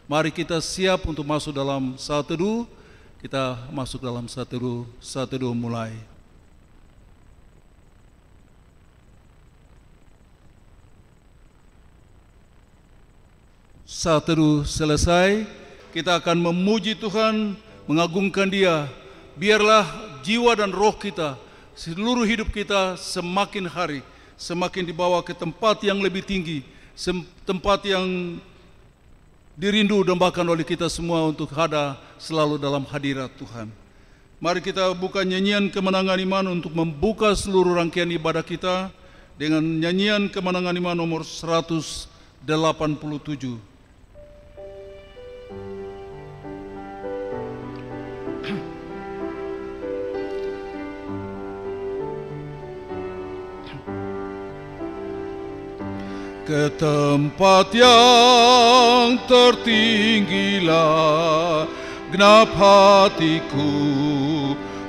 Mari kita siap untuk masuk dalam saat teduh. Kita masuk dalam saat teduh mulai. Saat teduh selesai, kita akan memuji Tuhan, mengagungkan Dia. Biarlah jiwa dan roh kita, seluruh hidup kita semakin hari, semakin dibawa ke tempat yang lebih tinggi, tempat yang dirindu dambakan oleh kita semua untuk ada selalu dalam hadirat Tuhan. Mari kita buka nyanyian kemenangan iman untuk membuka seluruh rangkaian ibadah kita dengan nyanyian kemenangan iman nomor 187. Ke tempat yang tertinggilah genap hatiku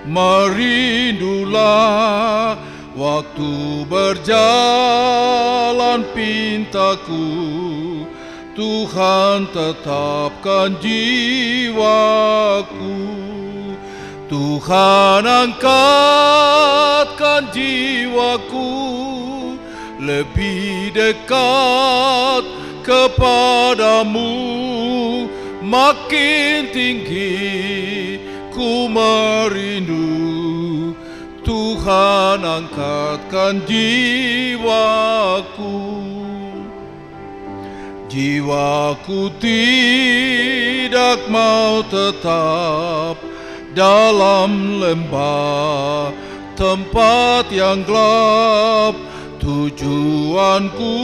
merindulah, waktu berjalan pintaku Tuhan tetapkan jiwaku. Tuhan angkatkan jiwaku lebih dekat kepadamu, makin tinggi ku merindu. Tuhan angkatkan jiwaku. Jiwaku tidak mau tetap dalam lembah, tempat yang gelap. Tujuanku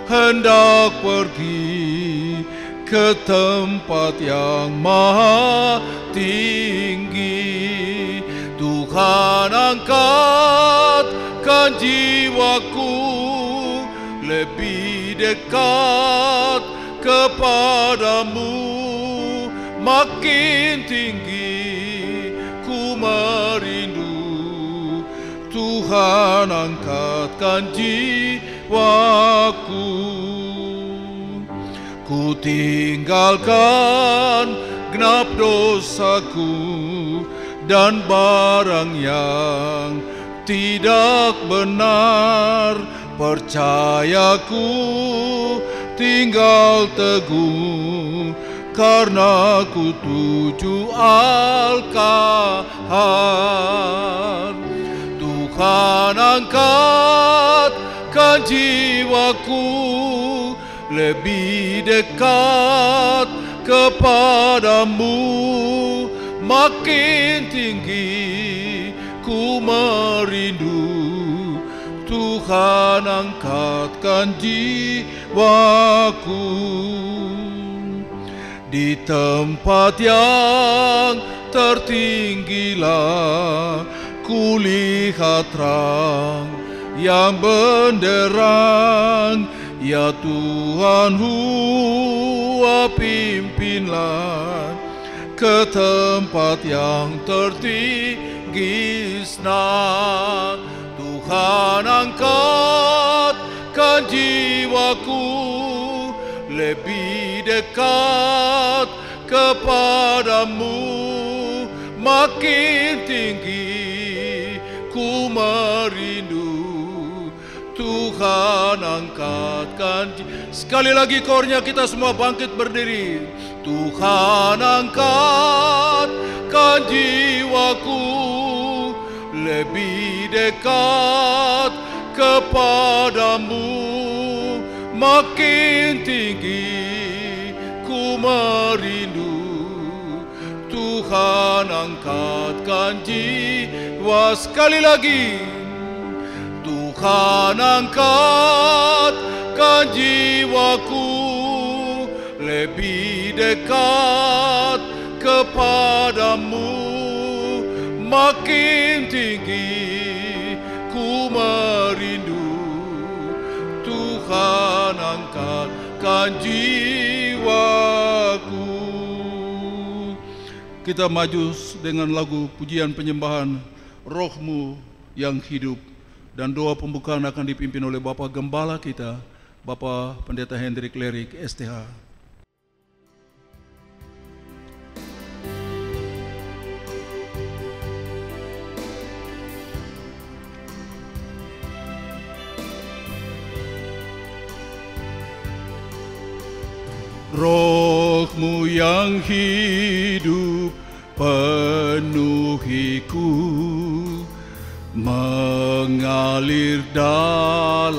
hendak pergi ke tempat yang maha tinggi. Tuhan angkatkan jiwaku lebih dekat kepadamu, makin tinggi ku merindu. Tuhan angkatkan jiwaku. Ku tinggalkan genap dosaku dan barang yang tidak benar. Percayaku tinggal teguh karena ku tuju Al-Kahar. Tuhan angkatkan jiwaku lebih dekat kepadamu, makin tinggi ku merindu. Tuhan angkatkan jiwaku. Di tempat yang tertinggilah ku lihat terang yang benderang. Ya Tuhan, pimpinlah ke tempat yang tertinggi senang. Tuhan angkatkan jiwaku lebih dekat kepadamu, makin tinggi ku merindu. Tuhan angkatkan. Sekali lagi kornya kita semua bangkit berdiri. Tuhan angkatkan jiwaku lebih dekat kepadamu, makin tinggi ku merindu. Tuhan angkatkan jiwa. Sekali lagi. Tuhan angkatkan jiwaku lebih dekat kepadamu, makin tinggi ku merindu. Tuhan angkatkan jiwaku. Kita maju dengan lagu pujian penyembahan Rohmu yang hidup. Dan doa pembukaan akan dipimpin oleh Bapak Gembala kita, Bapak Pendeta Hendrik Lerik, STH. Roh-Mu yang hidup penuhiku, mengalir dalamku.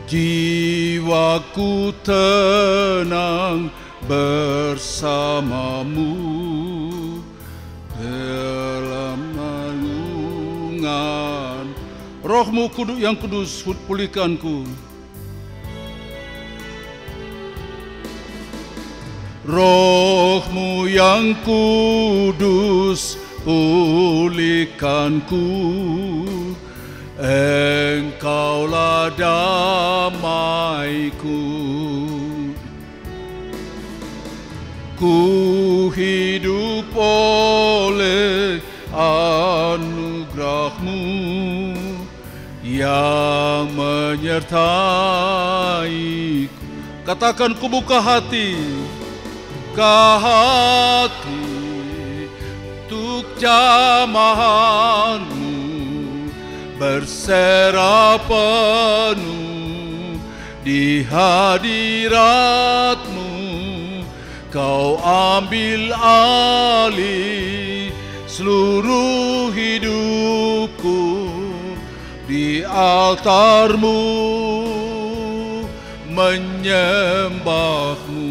Jiwaku tenang bersamamu dalam naungan Roh-Mu yang kudus, pulihkanku. Roh-Mu yang kudus, pulihkanku. Engkaulah damaiku. Ku hidup oleh anugerah-Mu yang menyertaiku. Katakan, ku buka hati, untuk jamahan-Mu, berserah penuh di hadirat-Mu. Kau ambil alih seluruh hidupku, di altar-Mu menyembah-Mu.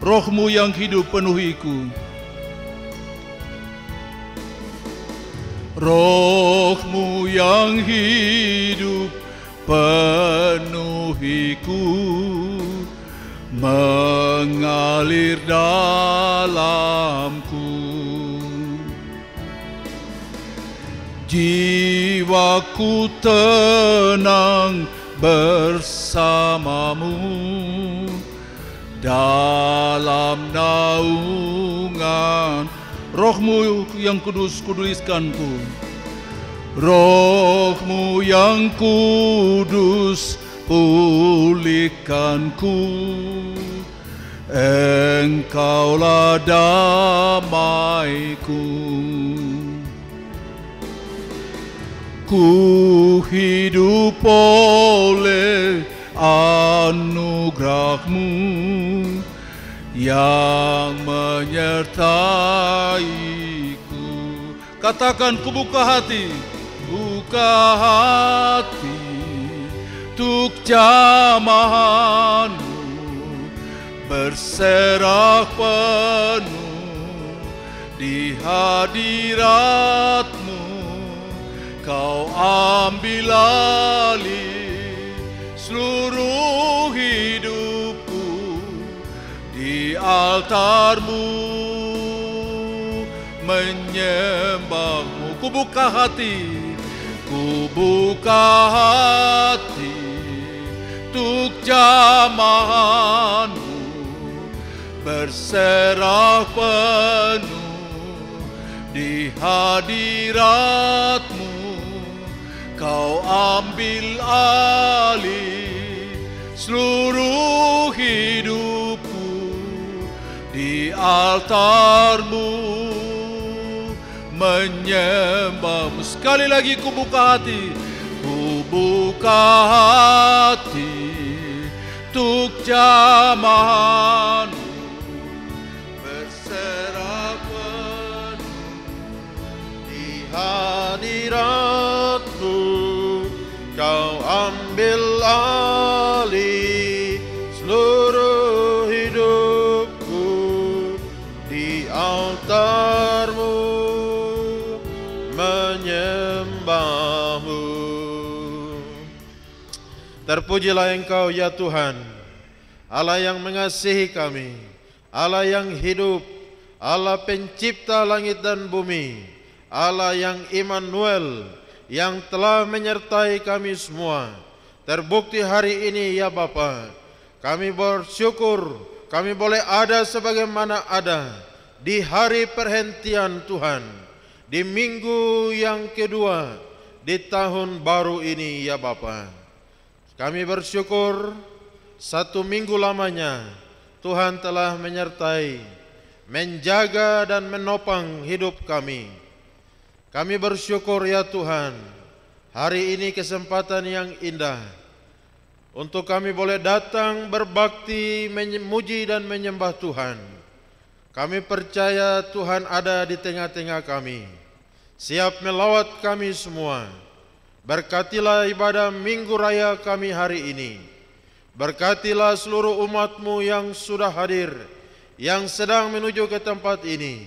Roh-Mu yang hidup penuhiku. Roh-Mu yang hidup penuhiku, mengalir dalamku. Jiwaku tenang bersama-Mu dalam naungan Roh-Mu yang kudus, kuduskanku. Roh-Mu yang kudus, pulihkanku. Engkaulah damaiku. Ku hidup oleh anugerah-Mu yang menyertaiku. Katakan, ku buka hati untuk jamahan-Mu, berserah penuh di hadirat-Mu. Kau ambil alih seluruh hidupku, di altar-Mu menyembah-Mu. Ku buka hati untuk jamahan-Mu, berserah penuh di hadirat-Mu. Kau ambil alih seluruh hidupku, di altar-Mu menyembah-Mu. Sekali lagi, ku buka hati untuk jamahan-Mu, berserah penuh di hadirat-Mu. Kau ambil alih seluruh hidupku, di altar-Mu menyembah-Mu. Terpujilah Engkau ya Tuhan, Allah yang mengasihi kami, Allah yang hidup, Allah pencipta langit dan bumi, Allah yang Immanuel, yang telah menyertai kami semua. Terbukti hari ini ya Bapa, kami bersyukur kami boleh ada sebagaimana ada di hari perhentian Tuhan, di minggu yang kedua di tahun baru ini ya Bapa. Kami bersyukur 1 minggu lamanya Tuhan telah menyertai, menjaga dan menopang hidup kami. Kami bersyukur ya Tuhan, hari ini kesempatan yang indah untuk kami boleh datang berbakti, memuji dan menyembah Tuhan. Kami percaya Tuhan ada di tengah-tengah kami, siap melawat kami semua. Berkatilah ibadah Minggu Raya kami hari ini. Berkatilah seluruh umat-Mu yang sudah hadir, yang sedang menuju ke tempat ini.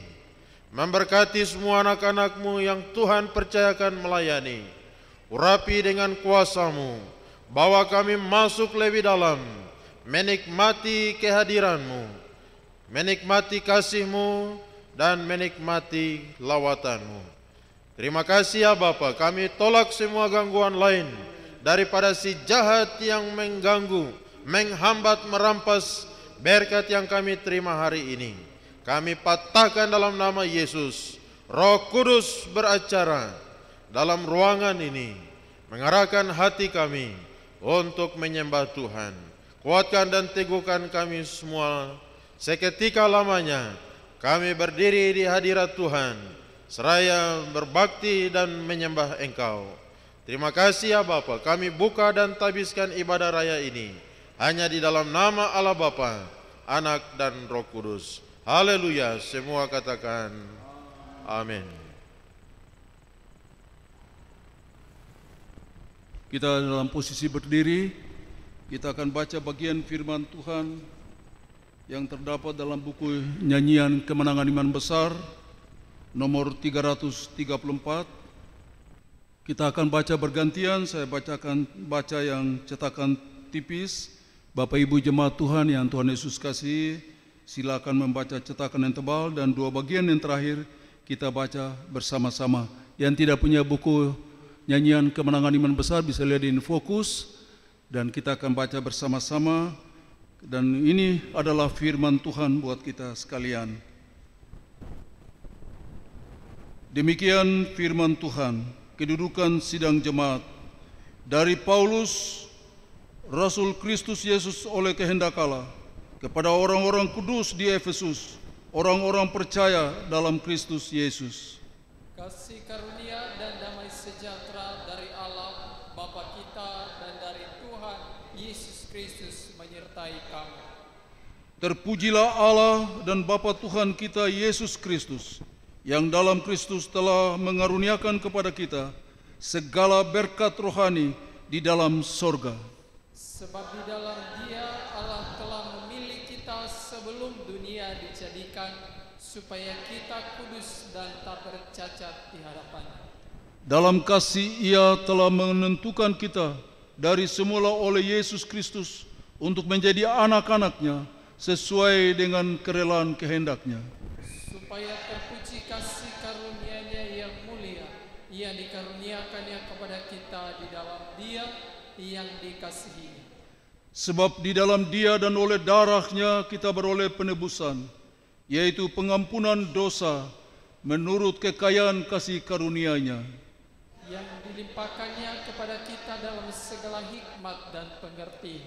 Memberkati semua anak-anak-Mu yang Tuhan percayakan melayani. Urapi dengan kuasa-Mu, bawa kami masuk lebih dalam, menikmati kehadiran-Mu, menikmati kasih-Mu, dan menikmati lawatan-Mu. Terima kasih ya Bapa, kami tolak semua gangguan lain daripada si jahat yang mengganggu, menghambat, merampas berkat yang kami terima hari ini. Kami patahkan dalam nama Yesus. Roh Kudus beracara dalam ruangan ini, mengarahkan hati kami untuk menyembah Tuhan. Kuatkan dan teguhkan kami semua. Seketika lamanya kami berdiri di hadirat Tuhan, seraya berbakti dan menyembah Engkau. Terima kasih ya Bapa, kami buka dan tabiskan ibadah raya ini hanya di dalam nama Allah Bapa, Anak dan Roh Kudus. Haleluya, semua katakan amin. Kita dalam posisi berdiri, kita akan baca bagian firman Tuhan yang terdapat dalam buku Nyanyian Kemenangan Iman Besar nomor 334. Kita akan baca bergantian, saya baca yang cetakan tipis. Bapak Ibu jemaat Tuhan yang Tuhan Yesus kasih, silakan membaca cetakan yang tebal, dan dua bagian yang terakhir kita baca bersama-sama. Yang tidak punya buku Nyanyian Kemenangan Iman Besar bisa lihat di Infokus, dan kita akan baca bersama-sama. Dan ini adalah firman Tuhan buat kita sekalian. Demikian firman Tuhan. Kedudukan sidang jemaat. Dari Paulus, Rasul Kristus Yesus oleh kehendak Allah, kepada orang-orang kudus di Efesus, orang-orang percaya dalam Kristus Yesus. Kasih karunia dan damai sejahtera dari Allah Bapa kita dan dari Tuhan Yesus Kristus menyertai kamu. Terpujilah Allah dan Bapa Tuhan kita Yesus Kristus, yang dalam Kristus telah mengaruniakan kepada kita segala berkat rohani di dalam sorga. Sebab di dalam Dia Allah telah memilih kita sebelum dunia dijadikan, supaya kita kudus dan tak bercacat di hadapan-Nya. Dalam kasih Ia telah menentukan kita dari semula oleh Yesus Kristus untuk menjadi anak-anak-Nya sesuai dengan kerelaan kehendak-Nya. Supaya terpuji kasih karunia-Nya yang mulia, yang dikaruniakannya kepada kita di dalam Dia yang dikasihi. Sebab di dalam Dia dan oleh darah-Nya kita beroleh penebusan, yaitu pengampunan dosa menurut kekayaan kasih karunia-Nya, yang dilimpahkannya kepada kita dalam segala hikmat dan pengertian.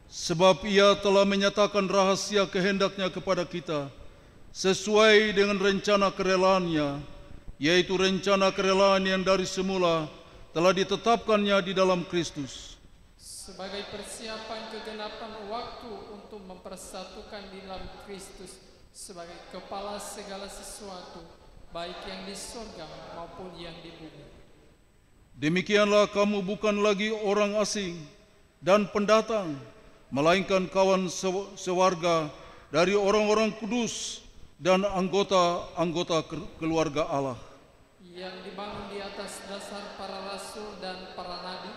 Sebab Ia telah menyatakan rahasia kehendak-Nya kepada kita sesuai dengan rencana kerelaan-Nya, yaitu rencana kerelaan yang dari semula telah ditetapkannya di dalam Kristus, sebagai persiapan kegenapan waktu untuk mempersatukan di dalam Kristus sebagai kepala segala sesuatu, baik yang di surga maupun yang di bumi. Demikianlah kamu bukan lagi orang asing dan pendatang, melainkan kawan sewarga dari orang-orang kudus dan anggota-anggota keluarga Allah, yang dibangun di atas dasar para rasul dan para nabi,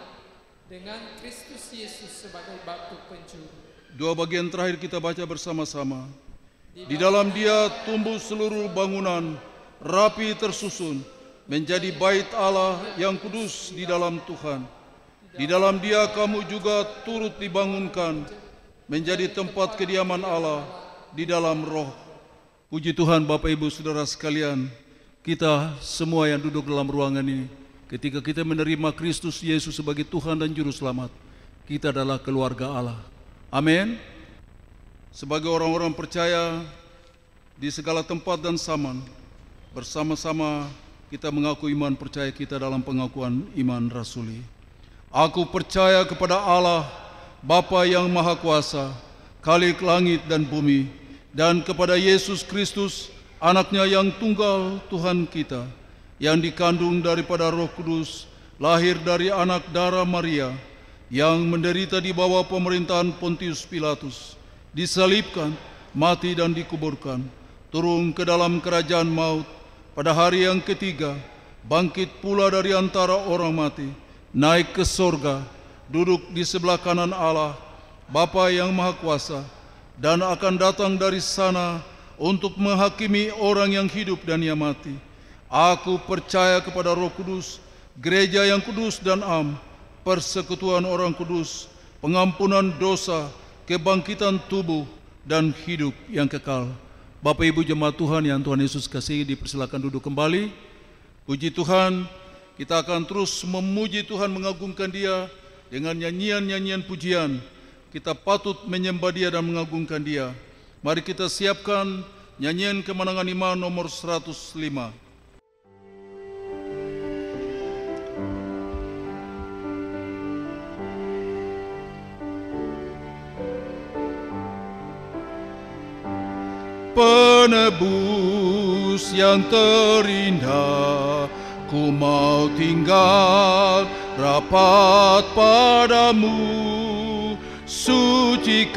dengan Kristus Yesus sebagai batu penjuru. Dua bagian terakhir kita baca bersama-sama. Di dalam Dia tumbuh seluruh bangunan rapi tersusun menjadi bait Allah yang kudus di dalam Tuhan. Di dalam Dia kamu juga turut dibangunkan menjadi tempat kediaman Allah di dalam Roh. Puji Tuhan Bapak Ibu Saudara sekalian, kita semua yang duduk dalam ruangan ini, ketika kita menerima Kristus Yesus sebagai Tuhan dan Juru Selamat, kita adalah keluarga Allah. Amin. Sebagai orang-orang percaya di segala tempat dan zaman, bersama-sama kita mengaku iman percaya kita dalam pengakuan iman rasuli. Aku percaya kepada Allah, Bapa yang Maha Kuasa, Khalik langit dan bumi, dan kepada Yesus Kristus, anaknya yang tunggal Tuhan kita, yang dikandung daripada Roh Kudus, lahir dari anak darah Maria, yang menderita di bawah pemerintahan Pontius Pilatus, disalibkan, mati dan dikuburkan, turun ke dalam kerajaan maut, pada hari yang ketiga, bangkit pula dari antara orang mati, naik ke sorga, duduk di sebelah kanan Allah, Bapa yang Maha Kuasa, dan akan datang dari sana untuk menghakimi orang yang hidup dan yang mati. Aku percaya kepada Roh Kudus, gereja yang kudus dan am, persekutuan orang kudus, pengampunan dosa, kebangkitan tubuh, dan hidup yang kekal. Bapak Ibu jemaat Tuhan yang Tuhan Yesus kasihi, dipersilakan duduk kembali. Puji Tuhan, kita akan terus memuji Tuhan, mengagungkan Dia dengan nyanyian-nyanyian pujian. Kita patut menyembah Dia dan mengagungkan Dia. Mari kita siapkan nyanyian kemenangan iman nomor 105. Penebus yang terindah, ku mau tinggal rapat padamu, sucikan,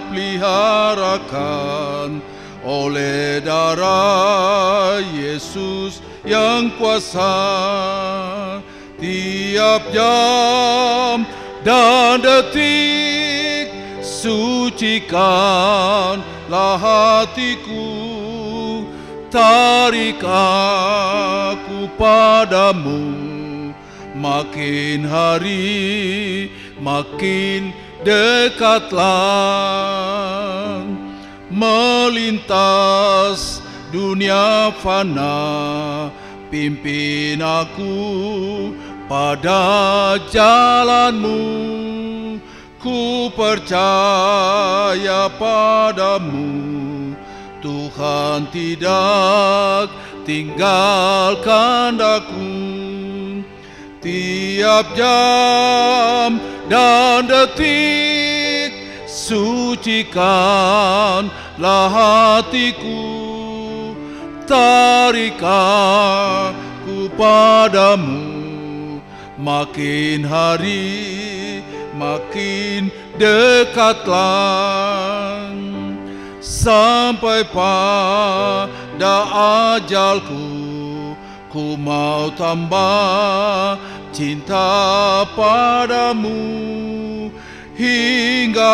peliharakan oleh darah Yesus yang kuasa. Tiap jam dan detik, sucikanlah hatiku, tarik aku padamu. Makin hari makin dekatlah, melintas dunia fana, pimpin aku pada jalanmu. Ku percaya padamu, Tuhan tidak tinggalkan aku. Tiap jam dan detik, sucikanlah hatiku, tarik aku padamu. Makin hari makin dekatlah, sampai pada ajalku, ku mau tambah cinta padamu, hingga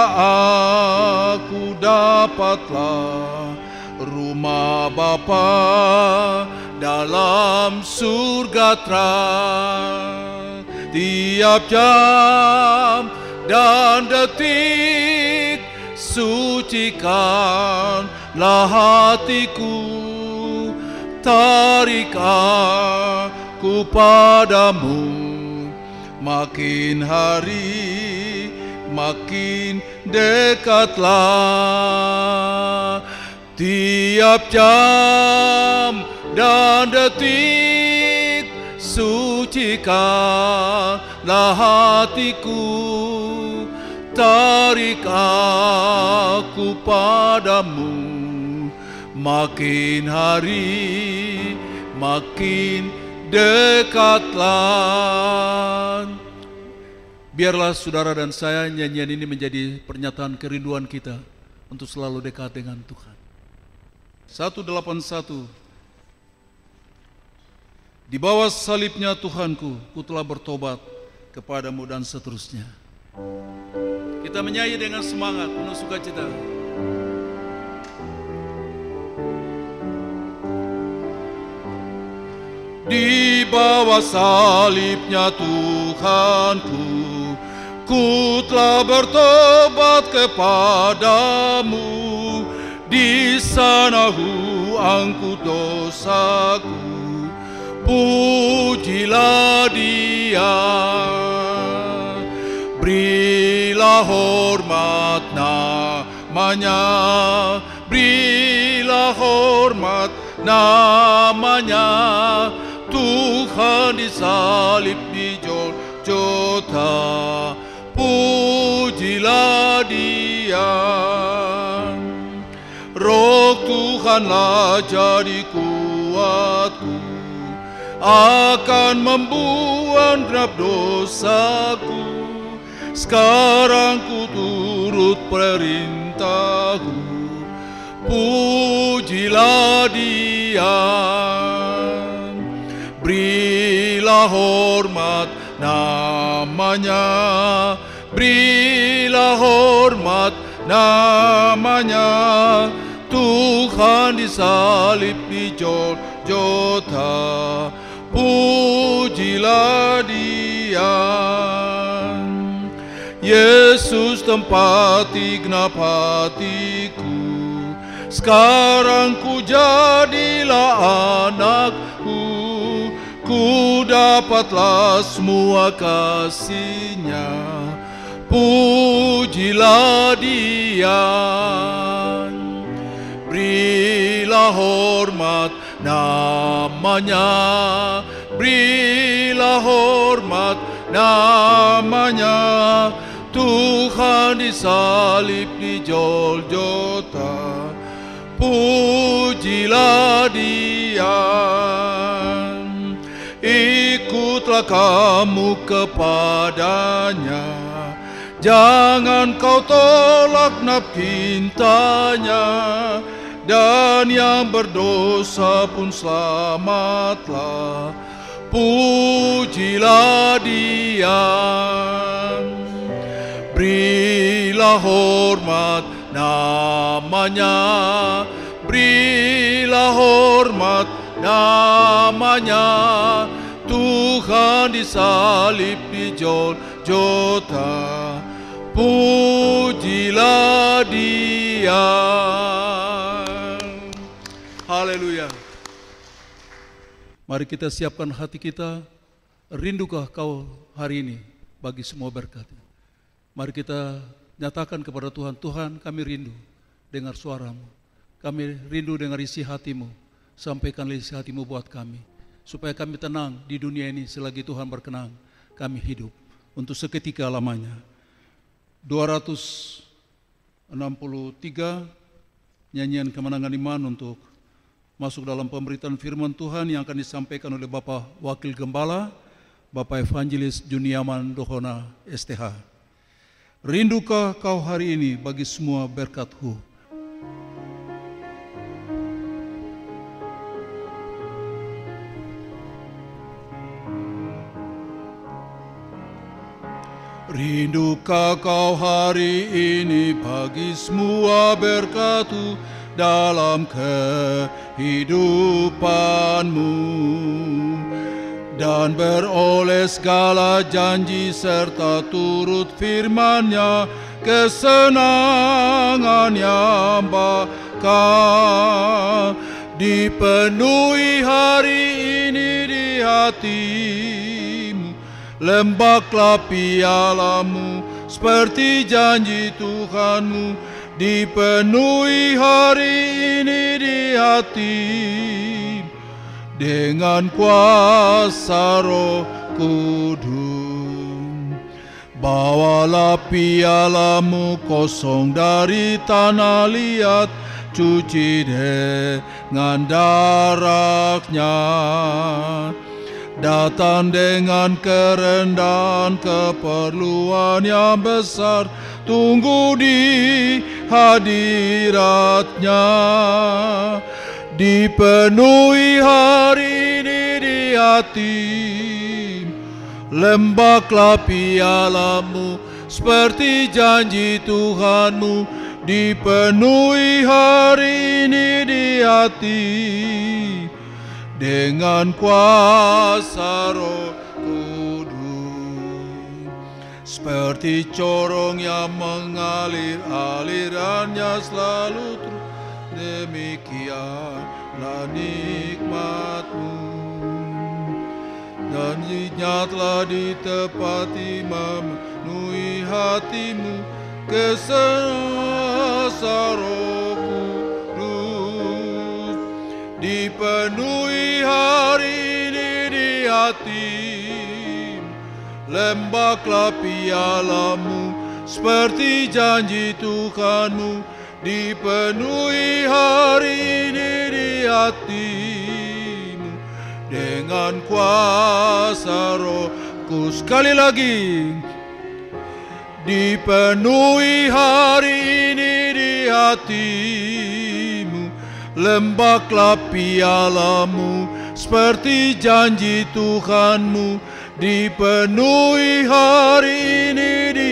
aku dapatlah rumah Bapa dalam surga terang. Tiap jam dan detik, sucikanlah hatiku, tarik aku padamu. Makin hari makin dekatlah, tiap jam dan detik, sucikanlah hatiku, tarik aku padamu. Makin hari makin dekatlah. Biarlah saudara dan saya, nyanyian ini menjadi pernyataan kerinduan kita untuk selalu dekat dengan Tuhan. 181. Di bawah salibnya Tuhanku, ku telah bertobat kepadamu, dan seterusnya. Kita menyanyi dengan semangat penuh sukacita. Di bawah salibnya Tuhanku, ku telah bertobat kepadamu. Di sana angkut dosaku, pujilah Dia. Berilah hormat namanya, berilah hormat namanya. Tuhan disalib di Golgota, Dia. Roh Tuhanlah jadi kuatku, akan membuang genap dosaku. Sekarang ku turut perintahku, pujilah Dia. Berilah hormat namanya, berilah hormat namanya. Tuhan disalib di Golgota, pujilah Dia. Yesus tempati genap hatiku, sekarang ku jadilah anakku. Ku dapatlah semua kasih-Nya, pujilah Dia. Berilah hormat namanya, berilah hormat namanya. Tuhan disalib di Golgota, pujilah Dia. Ikutlah kamu kepadanya, jangan kau tolak genap cintanya. Dan yang berdosa pun selamatlah, pujilah Dia. Berilah hormat namanya, berilah hormat namanya. Tuhan disalib di Golgota, pujilah Dia. Haleluya. Mari kita siapkan hati kita. Rindukah kau hari ini bagi semua berkat? Mari kita nyatakan kepada Tuhan, Tuhan kami rindu dengar suara-Mu. Kami rindu dengar isi hati-Mu. Sampaikanlah isi hati-Mu buat kami, supaya kami tenang di dunia ini selagi Tuhan berkenan. Kami hidup untuk seketika lamanya. 263 nyanyian kemenangan iman untuk masuk dalam pemberitaan firman Tuhan yang akan disampaikan oleh Bapak Wakil Gembala, Bapak Evangelis Juniaman Dohona STH. Rindukah kau hari ini bagi semua berkat-Ku? Rindukah kau hari ini bagi semua berkat-Ku dalam kehidupanmu, dan beroleh segala janji serta turut firman-Nya, kesenangan yang bakal dipenuhi hari ini di hatimu. Lembaklah pialamu seperti janji Tuhanmu, dipenuhi hari ini di hati dengan kuasa Roh Kudus. Bawalah pialamu kosong dari tanah liat, cuci dengan darah-Nya. Datang dengan kerendahan keperluan yang besar, tunggu di hadirat-Nya. Dipenuhi hari ini di hati, lembaklah pialamu seperti janji Tuhanmu. Dipenuhi hari ini di hati dengan kuasa Roh Kudus. Seperti corong yang mengalir, alirannya selalu terus, demikianlah nikmat-Mu. Janji-Nya telah ditepati, memenuhi hatimu, kesasa Roh Kudus. Dipenuhi hari ini di hati, lembaklah pialamu seperti janji Tuhanmu, dipenuhi hari ini di hatimu dengan kuasa Rohku. Sekali lagi, dipenuhi hari ini di hatimu, lembaglah pialamu seperti janji Tuhanmu, dipenuhi hari ini di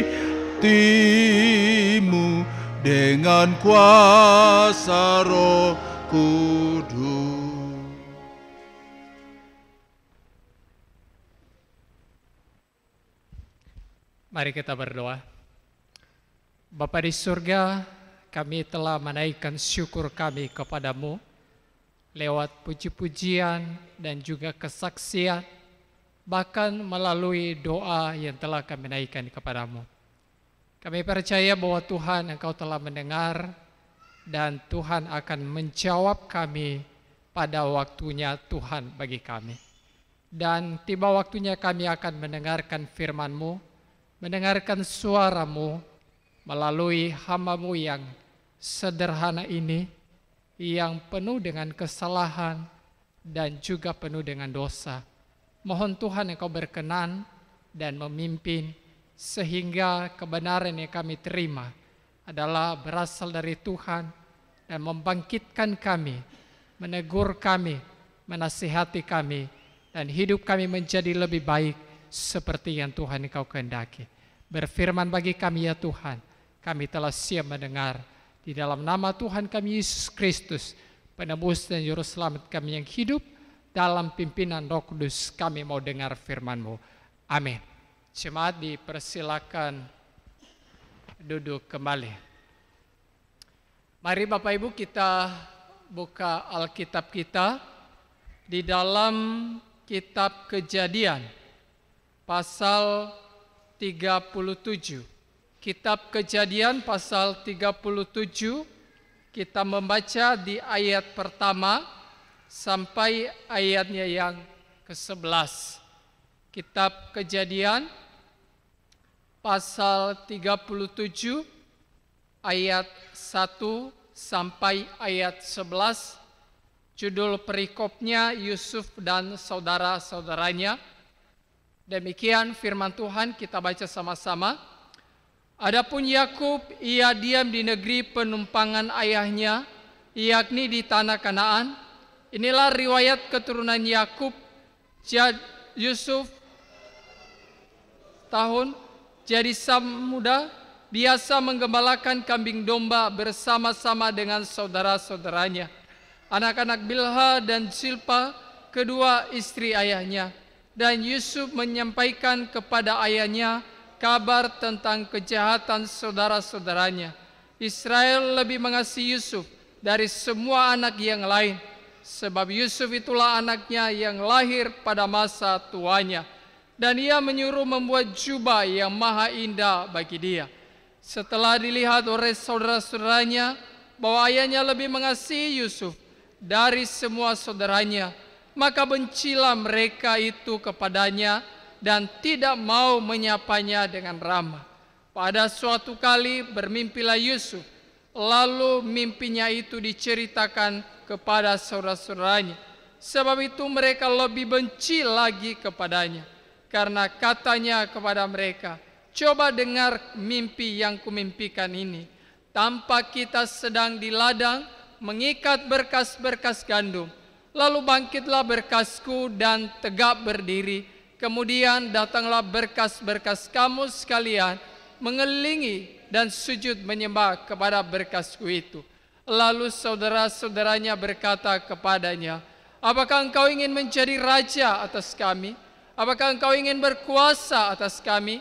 hatimu dengan kuasa Roh Kudus. Mari kita berdoa. Bapa di surga, kami telah menaikkan syukur kami kepadamu lewat puji-pujian dan juga kesaksian, bahkan melalui doa yang telah kami naikkan kepadamu. Kami percaya bahwa Tuhan Engkau telah mendengar dan Tuhan akan menjawab kami pada waktunya Tuhan bagi kami. Dan tiba waktunya kami akan mendengarkan firman-Mu, mendengarkan suara-Mu melalui hamba-Mu yang sederhana ini, yang penuh dengan kesalahan dan juga penuh dengan dosa. Mohon Tuhan Engkau berkenan dan memimpin, sehingga kebenaran yang kami terima adalah berasal dari Tuhan dan membangkitkan kami, menegur kami, menasihati kami, dan hidup kami menjadi lebih baik seperti yang Tuhan Engkau kehendaki. Berfirman bagi kami ya Tuhan, kami telah siap mendengar. Di dalam nama Tuhan kami Yesus Kristus, penebus dan juru selamat kami yang hidup, dalam pimpinan Roh Kudus kami mau dengar firman-Mu. Amin. Jemaat dipersilakan duduk kembali. Mari Bapak Ibu kita buka Alkitab kita di dalam kitab Kejadian pasal 37. Kitab Kejadian pasal 37, kita membaca di ayat pertama sampai ayatnya yang ke-11. Kitab Kejadian pasal 37 ayat 1 sampai ayat 11. Judul perikopnya Yusuf dan saudara-saudaranya. Demikian firman Tuhan, kita baca sama-sama. Adapun Yakub, ia diam di negeri penumpangan ayahnya, yakni di tanah Kanaan. Inilah riwayat keturunan Yakub. Yusuf tahun jadi muda, biasa menggembalakan kambing domba bersama-sama dengan saudara-saudaranya, anak-anak Bilha dan Silpa, kedua istri ayahnya. Dan Yusuf menyampaikan kepada ayahnya kabar tentang kejahatan saudara-saudaranya. Israel lebih mengasihi Yusuf dari semua anak yang lain, sebab Yusuf itulah anaknya yang lahir pada masa tuanya. Dan ia menyuruh membuat jubah yang maha indah bagi dia. Setelah dilihat oleh saudara-saudaranya bahwa ayahnya lebih mengasihi Yusuf dari semua saudaranya, maka bencilah mereka itu kepadanya dan tidak mau menyapanya dengan ramah. Pada suatu kali bermimpilah Yusuf, lalu mimpinya itu diceritakan kepada saudara-saudaranya. Sebab itu mereka lebih benci lagi kepadanya, karena katanya kepada mereka, coba dengar mimpi yang kumimpikan ini. Tampak kita sedang di ladang mengikat berkas-berkas gandum. Lalu bangkitlah berkasku dan tegak berdiri. Kemudian datanglah berkas-berkas kamu sekalian mengelilingi dan sujud menyembah kepada berkasku itu. Lalu saudara-saudaranya berkata kepadanya, apakah engkau ingin menjadi raja atas kami? Apakah engkau ingin berkuasa atas kami?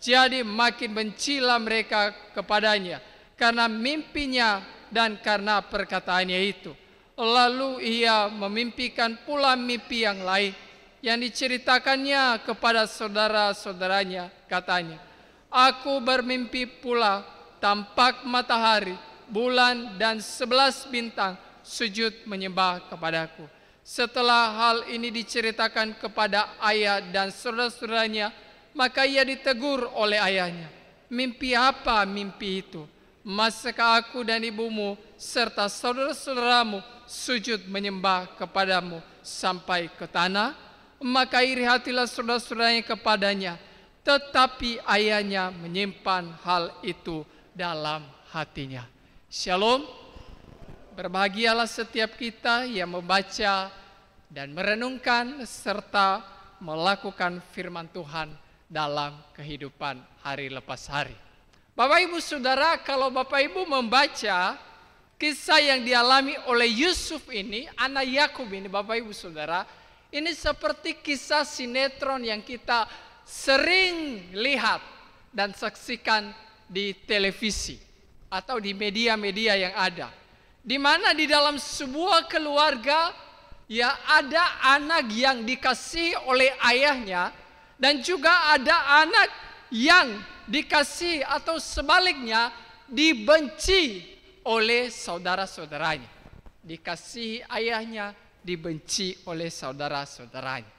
Jadi makin bencilah mereka kepadanya karena mimpinya dan karena perkataannya itu. Lalu ia memimpikan pula mimpi yang lain yang diceritakannya kepada saudara-saudaranya. Katanya, aku bermimpi pula tampak matahari, bulan dan 11 bintang sujud menyembah kepadaku. Setelah hal ini diceritakan kepada ayah dan saudara-saudaranya, maka ia ditegur oleh ayahnya. mimpi apa mimpi itu? Masakah aku dan ibumu serta saudara-saudaramu sujud menyembah kepadamu sampai ke tanah? Maka iri hatilah saudara-saudaranya kepadanya, tetapi ayahnya menyimpan hal itu dalam hatinya. Shalom. Berbahagialah setiap kita yang membaca dan merenungkan serta melakukan firman Tuhan dalam kehidupan hari lepas hari. Bapak Ibu Saudara, kalau Bapak Ibu membaca kisah yang dialami oleh Yusuf ini, anak Yakub ini, Bapak Ibu Saudara, ini seperti kisah sinetron yang kita sering lihat dan saksikan di televisi atau di media-media yang ada. Di mana di dalam sebuah keluarga ya ada anak yang dikasihi oleh ayahnya dan juga ada anak yang dikasihi atau sebaliknya dibenci oleh saudara-saudaranya. Dikasihi ayahnya, dibenci oleh saudara-saudaranya.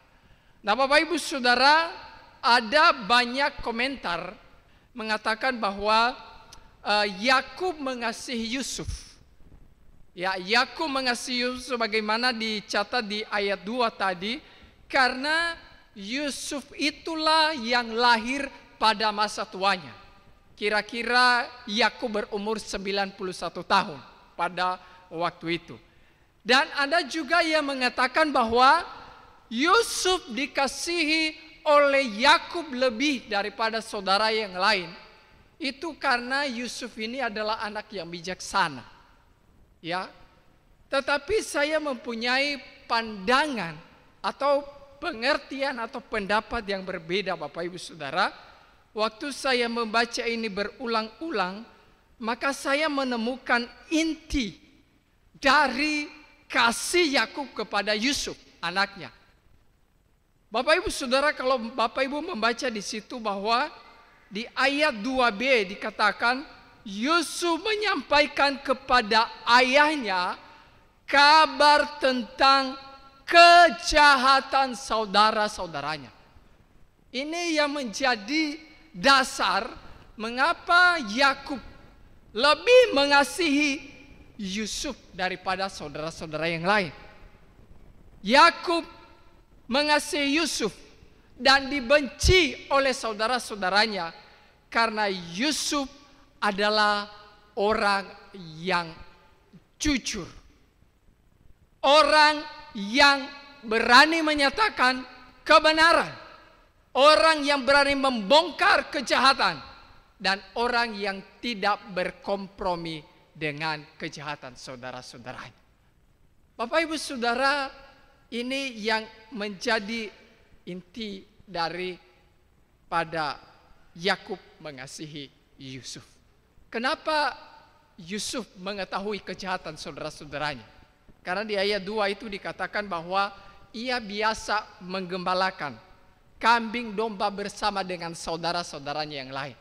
Nah, Bapak Ibu Saudara, ada banyak komentar mengatakan bahwa Yakub mengasihi Yusuf. Ya, Yakub mengasihi Yusuf bagaimana dicatat di ayat 2 tadi, karena Yusuf itulah yang lahir pada masa tuanya. Kira-kira Yakub berumur 91 tahun pada waktu itu. Dan ada juga yang mengatakan bahwa Yusuf dikasihi oleh Yakub lebih daripada saudara yang lain. Itu karena Yusuf ini adalah anak yang bijaksana. Ya, tetapi saya mempunyai pandangan atau pengertian atau pendapat yang berbeda, Bapak Ibu Saudara. Waktu saya membaca ini berulang-ulang, maka saya menemukan inti dari kasih Yakub kepada Yusuf, anaknya. Bapak Ibu Saudara, kalau Bapak Ibu membaca di situ bahwa di ayat 2b dikatakan Yusuf menyampaikan kepada ayahnya kabar tentang kejahatan saudara-saudaranya. Ini yang menjadi dasar mengapa Yakub lebih mengasihi Yusuf daripada saudara-saudara yang lain. Yakub mengasihi Yusuf dan dibenci oleh saudara-saudaranya karena Yusuf adalah orang yang jujur. Orang yang berani menyatakan kebenaran. Orang yang berani membongkar kejahatan. Dan orang yang tidak berkompromi dengan kejahatan saudara-saudaranya. Bapak Ibu Saudara, ini yang menjadi inti daripada Yakub mengasihi Yusuf. Kenapa Yusuf mengetahui kejahatan saudara-saudaranya? Karena di ayat 2 itu dikatakan bahwa ia biasa menggembalakan kambing domba bersama dengan saudara-saudaranya yang lain.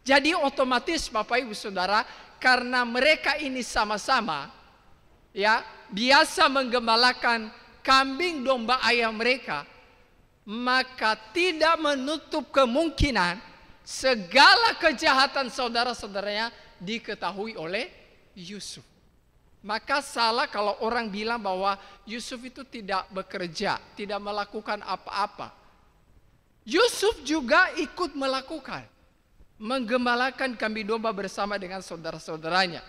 Jadi otomatis Bapak Ibu Saudara, karena mereka ini sama-sama ya biasa menggembalakan kambing domba ayah mereka, maka tidak menutup kemungkinan segala kejahatan saudara-saudaranya diketahui oleh Yusuf. Maka salah kalau orang bilang bahwa Yusuf itu tidak bekerja, tidak melakukan apa-apa. Yusuf juga ikut melakukan, menggembalakan kambing domba bersama dengan saudara-saudaranya.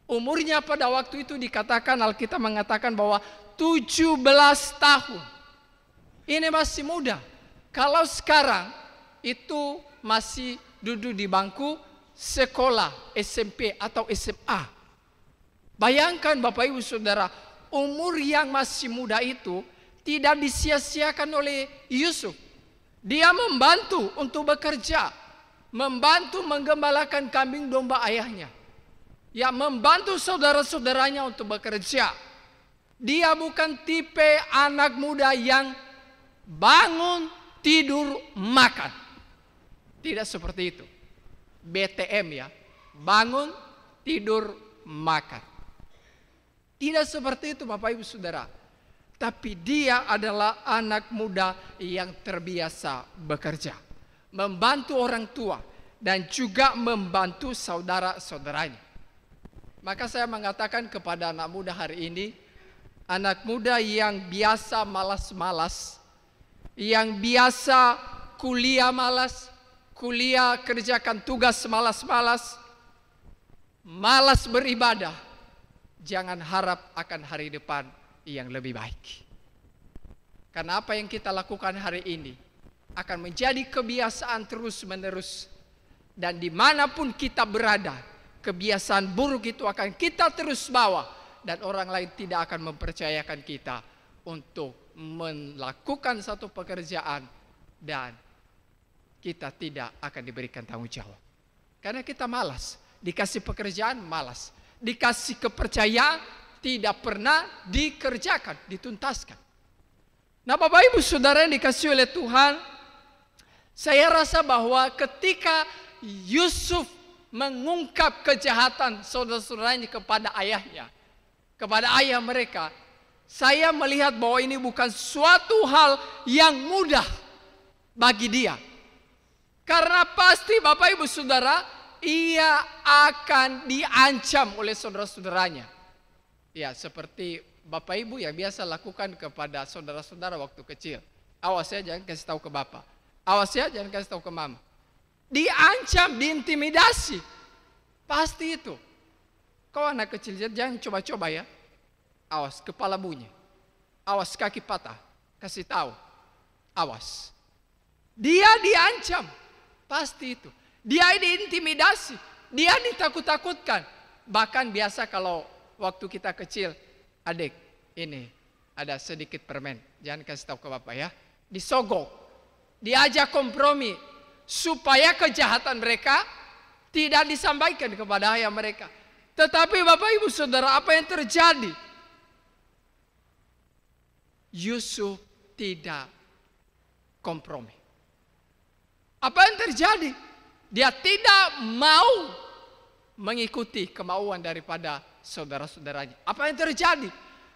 Umurnya pada waktu itu dikatakan, Alkitab mengatakan bahwa 17 tahun. Ini masih muda. Kalau sekarang itu masih duduk di bangku sekolah SMP atau SMA. Bayangkan Bapak Ibu Saudara, umur yang masih muda itu tidak disia-siakan oleh Yusuf. Dia membantu untuk bekerja, membantu menggembalakan kambing domba ayahnya. Ya, membantu saudara-saudaranya untuk bekerja. Dia bukan tipe anak muda yang bangun, tidur, makan. Tidak seperti itu. BTM ya. Bangun, tidur, makan. Tidak seperti itu Bapak Ibu Saudara. Tapi dia adalah anak muda yang terbiasa bekerja. Membantu orang tua. dan juga membantu saudara-saudaranya. Maka saya mengatakan kepada anak muda hari ini, anak muda yang biasa malas-malas, yang biasa kuliah malas, kuliah kerjakan tugas malas-malas, malas beribadah, jangan harap akan hari depan yang lebih baik. Karena apa yang kita lakukan hari ini akan menjadi kebiasaan terus-menerus. Dan dimanapun kita berada, kebiasaan buruk itu akan kita terus bawa. Dan orang lain tidak akan mempercayakan kita untuk melakukan satu pekerjaan. Dan kita tidak akan diberikan tanggung jawab. Karena kita malas. Dikasih pekerjaan, malas. Dikasih kepercayaan, tidak pernah dikerjakan, dituntaskan. Nah, Bapak Ibu Saudara yang dikasih oleh Tuhan, saya rasa bahwa ketika Yusuf mengungkap kejahatan saudara-saudaranya kepada ayahnya, kepada ayah mereka, saya melihat bahwa ini bukan suatu hal yang mudah bagi dia. Karena pasti Bapak Ibu Saudara, ia akan diancam oleh saudara-saudaranya. Ya, seperti Bapak Ibu yang biasa lakukan kepada saudara-saudara waktu kecil. Awas ya, jangan kasih tahu ke Bapak. Awas ya, jangan kasih tahu ke Mama. Diancam, diintimidasi. Pasti itu. Kau anak kecil, jangan coba-coba ya. Awas, kepala bunyi. Awas, kaki patah. Kasih tahu. Awas. Dia diancam. Pasti itu. Dia diintimidasi. Dia ditakut-takutkan. Bahkan biasa kalau waktu kita kecil, adik, ini ada sedikit permen. Jangan kasih tahu ke Bapak ya. Disogok. Diajak kompromi. Supaya kejahatan mereka tidak disampaikan kepada ayah mereka. Tetapi Bapak Ibu Saudara, apa yang terjadi? Yusuf tidak kompromi. Apa yang terjadi? Dia tidak mau mengikuti kemauan daripada saudara-saudaranya. Apa yang terjadi?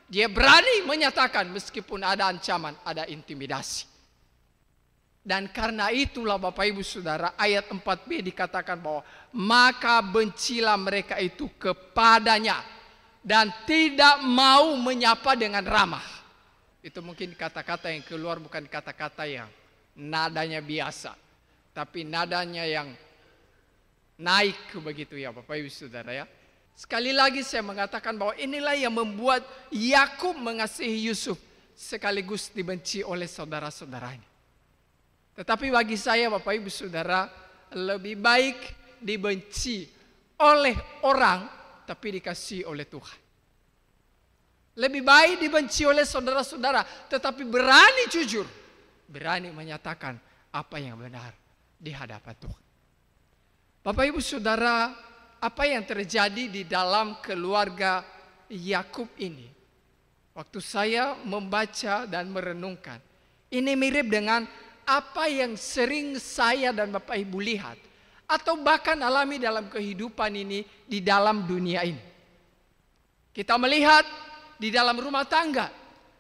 Dia berani menyatakan meskipun ada ancaman, ada intimidasi. Dan karena itulah Bapak Ibu Saudara, ayat 4b dikatakan bahwa maka bencilah mereka itu kepadanya dan tidak mau menyapa dengan ramah. Itu mungkin kata-kata yang keluar bukan kata-kata yang nadanya biasa, tapi nadanya yang naik begitu ya Bapak Ibu Saudara ya. Sekali lagi saya mengatakan bahwa inilah yang membuat Yakub mengasihi Yusuf sekaligus dibenci oleh saudara-saudaranya. Tetapi bagi saya Bapak Ibu Saudara, lebih baik dibenci oleh orang tapi dikasihi oleh Tuhan. Lebih baik dibenci oleh saudara-saudara tetapi berani jujur, berani menyatakan apa yang benar di hadapan Tuhan. Bapak Ibu Saudara, apa yang terjadi di dalam keluarga Yakub ini? Waktu saya membaca dan merenungkan, ini mirip dengan apa yang sering saya dan Bapak Ibu lihat atau bahkan alami dalam kehidupan ini di dalam dunia ini. Kita melihat di dalam rumah tangga,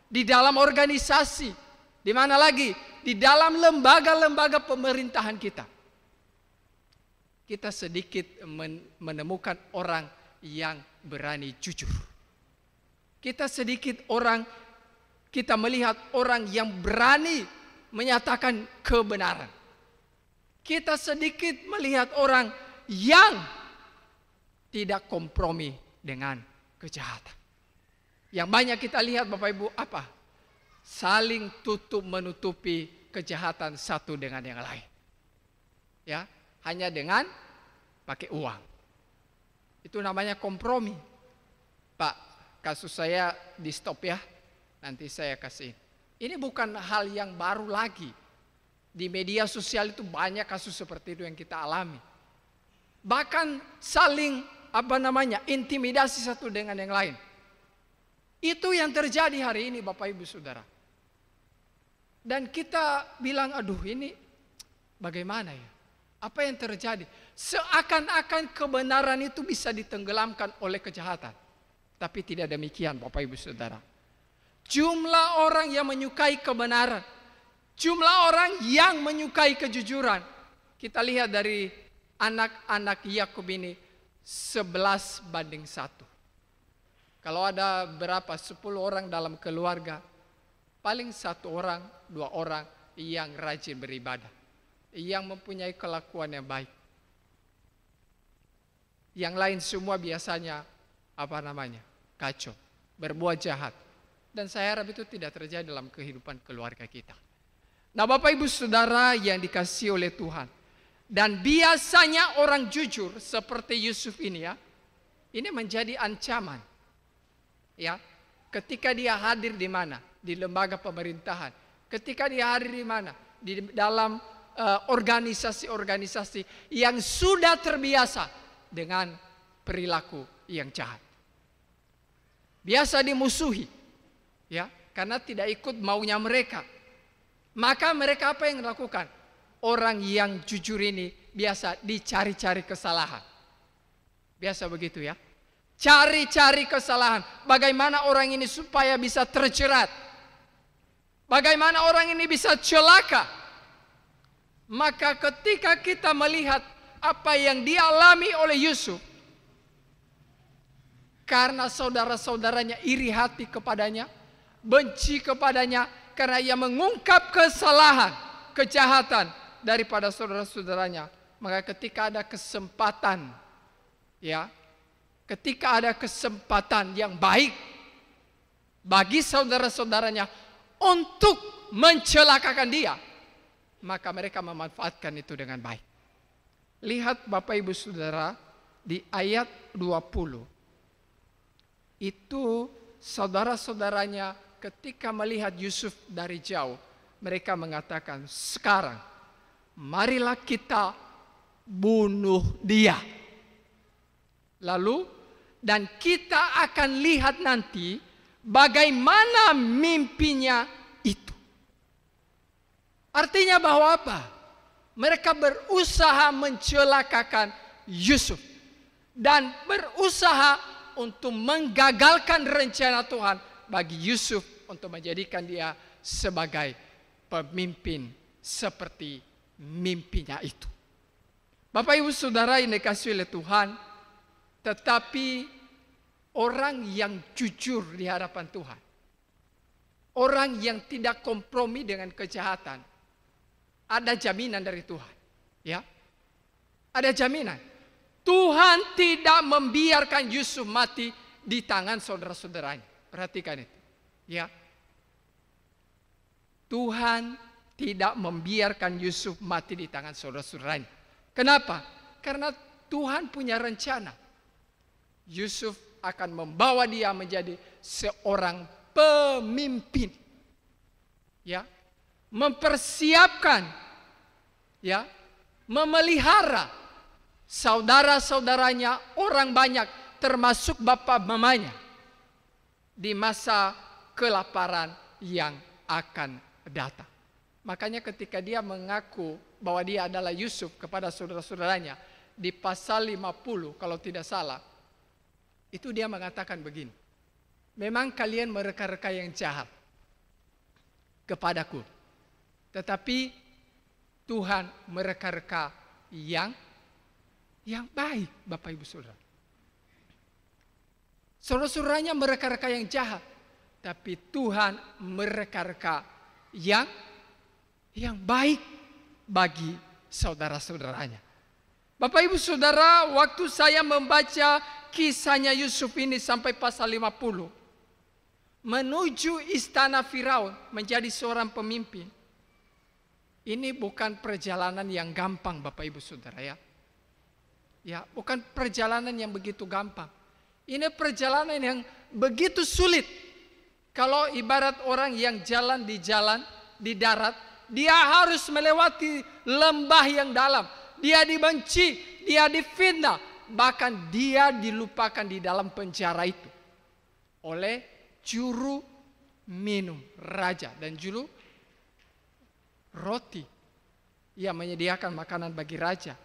di dalam organisasi, di mana lagi? Di dalam lembaga-lembaga pemerintahan kita. Kita sedikit menemukan orang yang berani jujur. Kita sedikit kita melihat orang yang berani menyatakan kebenaran. Kita sedikit melihat orang yang tidak kompromi dengan kejahatan. Yang banyak kita lihat Bapak Ibu apa? Saling tutup menutupi kejahatan satu dengan yang lain. Ya, hanya dengan pakai uang. Itu namanya kompromi. Pak, kasus saya di stop ya. Nanti saya kasih. Ini bukan hal yang baru lagi. Di media sosial itu banyak kasus seperti itu yang kita alami. Bahkan saling intimidasi satu dengan yang lain. Itu yang terjadi hari ini Bapak Ibu Saudara. Dan kita bilang, aduh ini bagaimana ya? Apa yang terjadi? Seakan-akan kebenaran itu bisa ditenggelamkan oleh kejahatan. Tapi tidak demikian Bapak Ibu Saudara. Jumlah orang yang menyukai kebenaran, jumlah orang yang menyukai kejujuran, kita lihat dari anak-anak Yakub ini 11:1. Kalau ada berapa 10 orang dalam keluarga, paling 1 orang, 2 orang yang rajin beribadah, yang mempunyai kelakuan yang baik. Yang lain semua biasanya kacau, berbuat jahat. Dan saya harap itu tidak terjadi dalam kehidupan keluarga kita. Nah, Bapak Ibu Saudara yang dikasihi oleh Tuhan, dan biasanya orang jujur seperti Yusuf ini ini menjadi ancaman. Ketika dia hadir di mana? Di lembaga pemerintahan. Ketika dia hadir di mana? Di dalam organisasi-organisasi yang sudah terbiasa dengan perilaku yang jahat. Biasa dimusuhi, karena tidak ikut maunya mereka. Maka mereka apa yang dilakukan? Orang yang jujur ini biasa dicari-cari kesalahan. Biasa begitu ya. Cari-cari kesalahan. Bagaimana orang ini supaya bisa terjerat. Bagaimana orang ini bisa celaka. Maka ketika kita melihat apa yang dialami oleh Yusuf, karena saudara-saudaranya iri hati kepadanya, benci kepadanya, karena ia mengungkap kesalahan, kejahatan daripada saudara-saudaranya. Maka ketika ada kesempatan, ketika ada kesempatan yang baik bagi saudara-saudaranya untuk mencelakakan dia, maka mereka memanfaatkan itu dengan baik. Lihat Bapak Ibu Saudara di ayat 20. Itu saudara-saudaranya ketika melihat Yusuf dari jauh, mereka mengatakan, sekarang marilah kita bunuh dia. Lalu, dan kita akan lihat nanti bagaimana mimpinya itu. Artinya bahwa apa? Mereka berusaha mencelakakan Yusuf. Dan berusaha untuk menggagalkan rencana Tuhan bagi Yusuf untuk menjadikan dia sebagai pemimpin seperti mimpinya itu. Bapak Ibu Saudara yang dikasihi oleh Tuhan, tetapi orang yang jujur di hadapan Tuhan, orang yang tidak kompromi dengan kejahatan, ada jaminan dari Tuhan. Ada jaminan. Tuhan tidak membiarkan Yusuf mati di tangan saudara-saudaranya. Perhatikan itu. Tuhan tidak membiarkan Yusuf mati di tangan saudara-saudaranya. Kenapa? Karena Tuhan punya rencana. Yusuf akan membawa dia menjadi seorang pemimpin. Mempersiapkan, memelihara saudara-saudaranya, orang banyak, termasuk bapak mamanya, di masa kelaparan yang akan datang. Makanya ketika dia mengaku bahwa dia adalah Yusuf kepada saudara-saudaranya, di pasal 50 kalau tidak salah, itu dia mengatakan begini, memang kalian mereka-reka yang jahat kepadaku, tetapi Tuhan mereka-reka yang baik, Bapak Ibu Saudara. Saudara-saudaranya mereka-reka yang jahat, tapi Tuhan mereka-reka yang baik bagi saudara-saudaranya. Bapak Ibu Saudara, waktu saya membaca kisahnya Yusuf ini sampai pasal 50, menuju istana Firaun menjadi seorang pemimpin, ini bukan perjalanan yang gampang Bapak Ibu Saudara bukan perjalanan yang begitu gampang. Ini perjalanan yang begitu sulit. Kalau ibarat orang yang jalan di darat, dia harus melewati lembah yang dalam. Dia dibenci, dia difitnah, bahkan dia dilupakan di dalam penjara itu oleh juru minum raja dan juru roti yang menyediakan makanan bagi raja.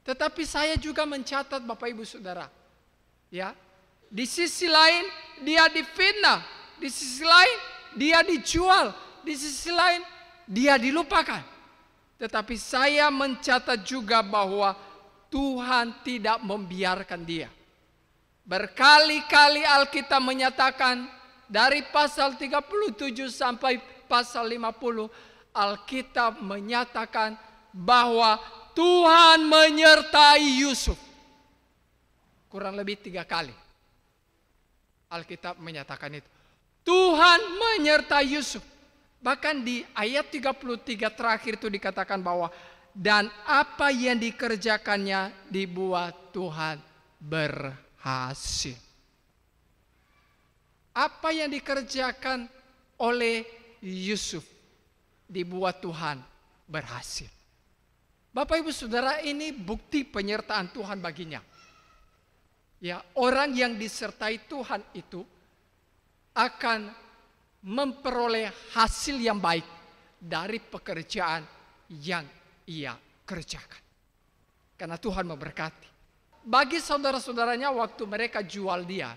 Tetapi saya juga mencatat Bapak Ibu Saudara, di sisi lain dia difitnah, di sisi lain dia dijual, di sisi lain dia dilupakan. Tetapi saya mencatat juga bahwa Tuhan tidak membiarkan dia. Berkali-kali Alkitab menyatakan dari pasal 37 sampai pasal 50, Alkitab menyatakan bahwa Tuhan menyertai Yusuf. Kurang lebih 3 kali Alkitab menyatakan itu. Tuhan menyertai Yusuf. Bahkan di ayat 33 terakhir itu dikatakan bahwa dan apa yang dikerjakannya dibuat Tuhan berhasil. Apa yang dikerjakan oleh Yusuf dibuat Tuhan berhasil. Bapak Ibu Saudara, ini bukti penyertaan Tuhan baginya. Ya, orang yang disertai Tuhan itu akan memperoleh hasil yang baik dari pekerjaan yang ia kerjakan. Karena Tuhan memberkati. Bagi saudara-saudaranya waktu mereka jual dia,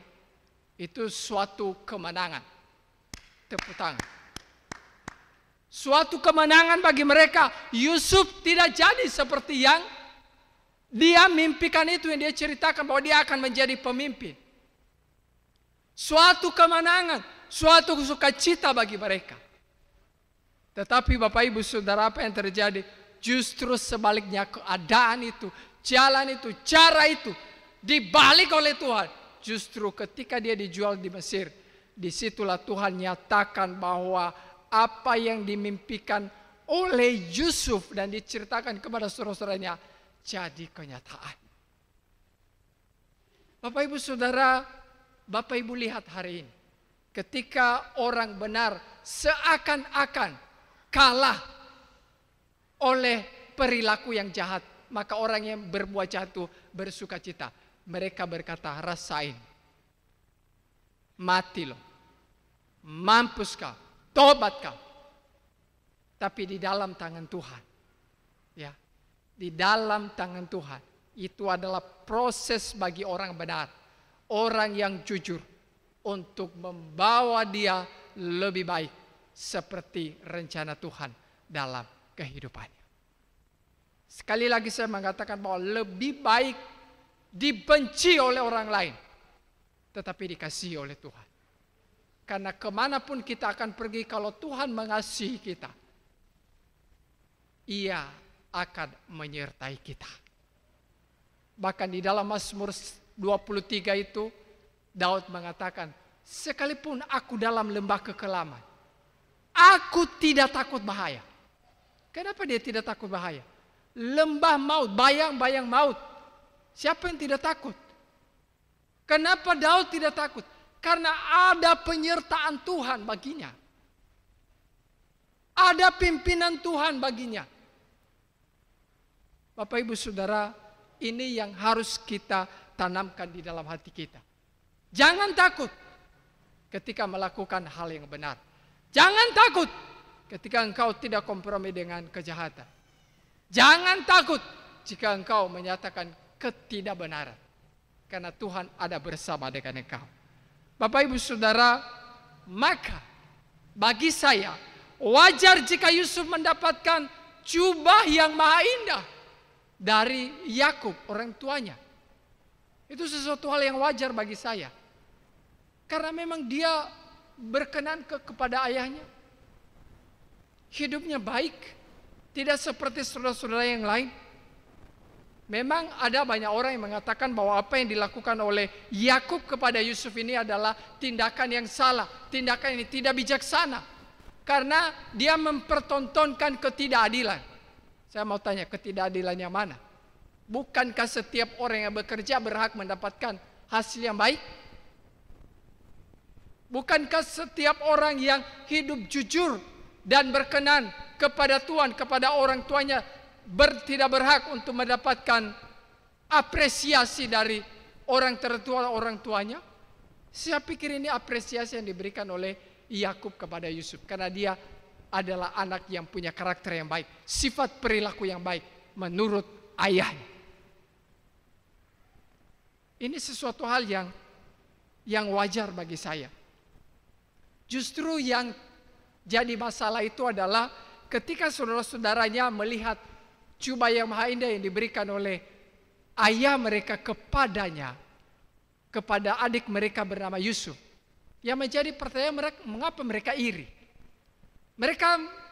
itu suatu kemenangan. Tepuk tangan. Suatu kemenangan bagi mereka. Yusuf tidak jadi seperti yang dia mimpikan itu, yang dia ceritakan bahwa dia akan menjadi pemimpin. Suatu kemenangan, suatu sukacita bagi mereka. Tetapi Bapak Ibu Saudara, apa yang terjadi? Justru sebaliknya, keadaan itu, jalan itu, cara itu dibalik oleh Tuhan. Justru ketika dia dijual di Mesir, disitulah Tuhan nyatakan bahwa apa yang dimimpikan oleh Yusuf dan diceritakan kepada saudara-saudaranya jadi kenyataan. Bapak Ibu Saudara, Bapak Ibu lihat hari ini, ketika orang benar seakan-akan kalah oleh perilaku yang jahat, maka orang yang berbuat jahat itu bersuka cita. Mereka berkata, rasain, mati lo, mampus kau, tobat kau. Tapi di dalam tangan Tuhan, ya, di dalam tangan Tuhan itu adalah proses bagi orang benar, orang yang jujur, untuk membawa dia lebih baik seperti rencana Tuhan dalam kehidupannya. Sekali lagi saya mengatakan bahwa lebih baik dibenci oleh orang lain, tetapi dikasihi oleh Tuhan. Karena kemanapun kita akan pergi, kalau Tuhan mengasihi kita, Ia akan menyertai kita. Bahkan di dalam Mazmur 23 itu, Daud mengatakan, sekalipun aku dalam lembah kekelaman, aku tidak takut bahaya. Kenapa dia tidak takut bahaya? Lembah maut, bayang-bayang maut. Siapa yang tidak takut? Kenapa Daud tidak takut? Karena ada penyertaan Tuhan baginya. Ada pimpinan Tuhan baginya. Bapak Ibu Saudara, ini yang harus kita tanamkan di dalam hati kita. Jangan takut ketika melakukan hal yang benar. Jangan takut ketika engkau tidak kompromi dengan kejahatan. Jangan takut jika engkau menyatakan ketidakbenaran. Karena Tuhan ada bersama dengan engkau. Bapak Ibu Saudara, maka bagi saya wajar jika Yusuf mendapatkan jubah yang maha indah dari Yakub, orang tuanya. Itu sesuatu hal yang wajar bagi saya. Karena memang dia berkenan kepada ayahnya. Hidupnya baik, tidak seperti saudara-saudara yang lain. Memang ada banyak orang yang mengatakan bahwa apa yang dilakukan oleh Yakub kepada Yusuf ini adalah tindakan yang salah, tindakan yang tidak bijaksana. Karena dia mempertontonkan ketidakadilan. Saya mau tanya, ketidakadilan yang mana? Bukankah setiap orang yang bekerja berhak mendapatkan hasil yang baik? Bukankah setiap orang yang hidup jujur dan berkenan kepada Tuhan, kepada orang tuanya, tidak berhak untuk mendapatkan apresiasi dari orang tertua, orang tuanya? Saya pikir ini apresiasi yang diberikan oleh Yakub kepada Yusuf. Karena dia adalah anak yang punya karakter yang baik, sifat perilaku yang baik menurut ayahnya. Ini sesuatu hal yang wajar bagi saya. Justru yang jadi masalah itu adalah ketika saudara-saudaranya melihat jubah yang maha indah yang diberikan oleh ayah mereka kepadanya, kepada adik mereka bernama Yusuf. Yang menjadi pertanyaan mereka, mengapa mereka iri?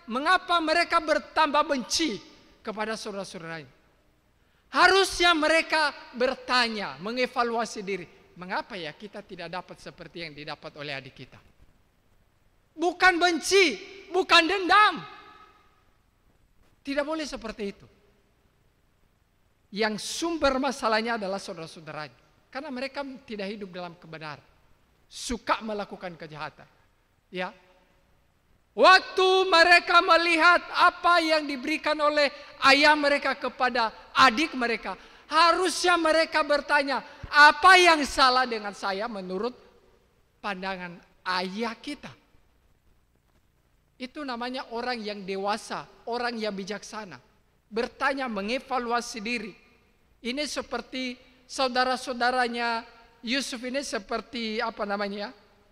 Mengapa mereka bertambah benci kepada saudara-saudaranya? Harusnya mereka bertanya, mengevaluasi diri. Mengapa ya kita tidak dapat seperti yang didapat oleh adik kita? Bukan benci, bukan dendam. Tidak boleh seperti itu. Yang sumber masalahnya adalah saudara-saudaranya. Karena mereka tidak hidup dalam kebenaran. Suka melakukan kejahatan. Ya. Waktu mereka melihat apa yang diberikan oleh ayah mereka kepada adik mereka, harusnya mereka bertanya, apa yang salah dengan saya menurut pandangan ayah kita? Itu namanya orang yang dewasa, orang yang bijaksana. Bertanya, mengevaluasi diri. Ini seperti saudara-saudaranya Yusuf ini seperti apa namanya?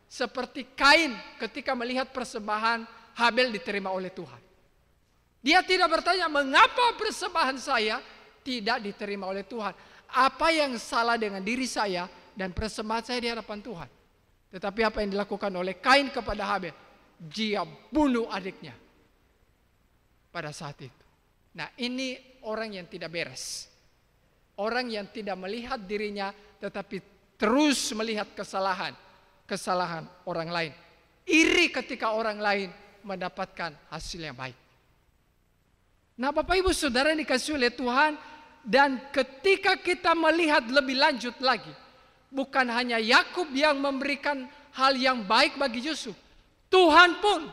Seperti Kain ketika melihat persembahan Habel diterima oleh Tuhan. Dia tidak bertanya, mengapa persembahan saya tidak diterima oleh Tuhan? Apa yang salah dengan diri saya dan persembahan saya di hadapan Tuhan? Tetapi apa yang dilakukan oleh Kain kepada Habel? Dia bunuh adiknya pada saat itu. Nah, ini orang yang tidak beres. Orang yang tidak melihat dirinya tetapi terus melihat kesalahan orang lain. Iri ketika orang lain mendapatkan hasil yang baik. Nah, Bapak Ibu Saudara yang dikasihi oleh Tuhan, dan ketika kita melihat lebih lanjut lagi, bukan hanya Yakub yang memberikan hal yang baik bagi Yusuf, Tuhan pun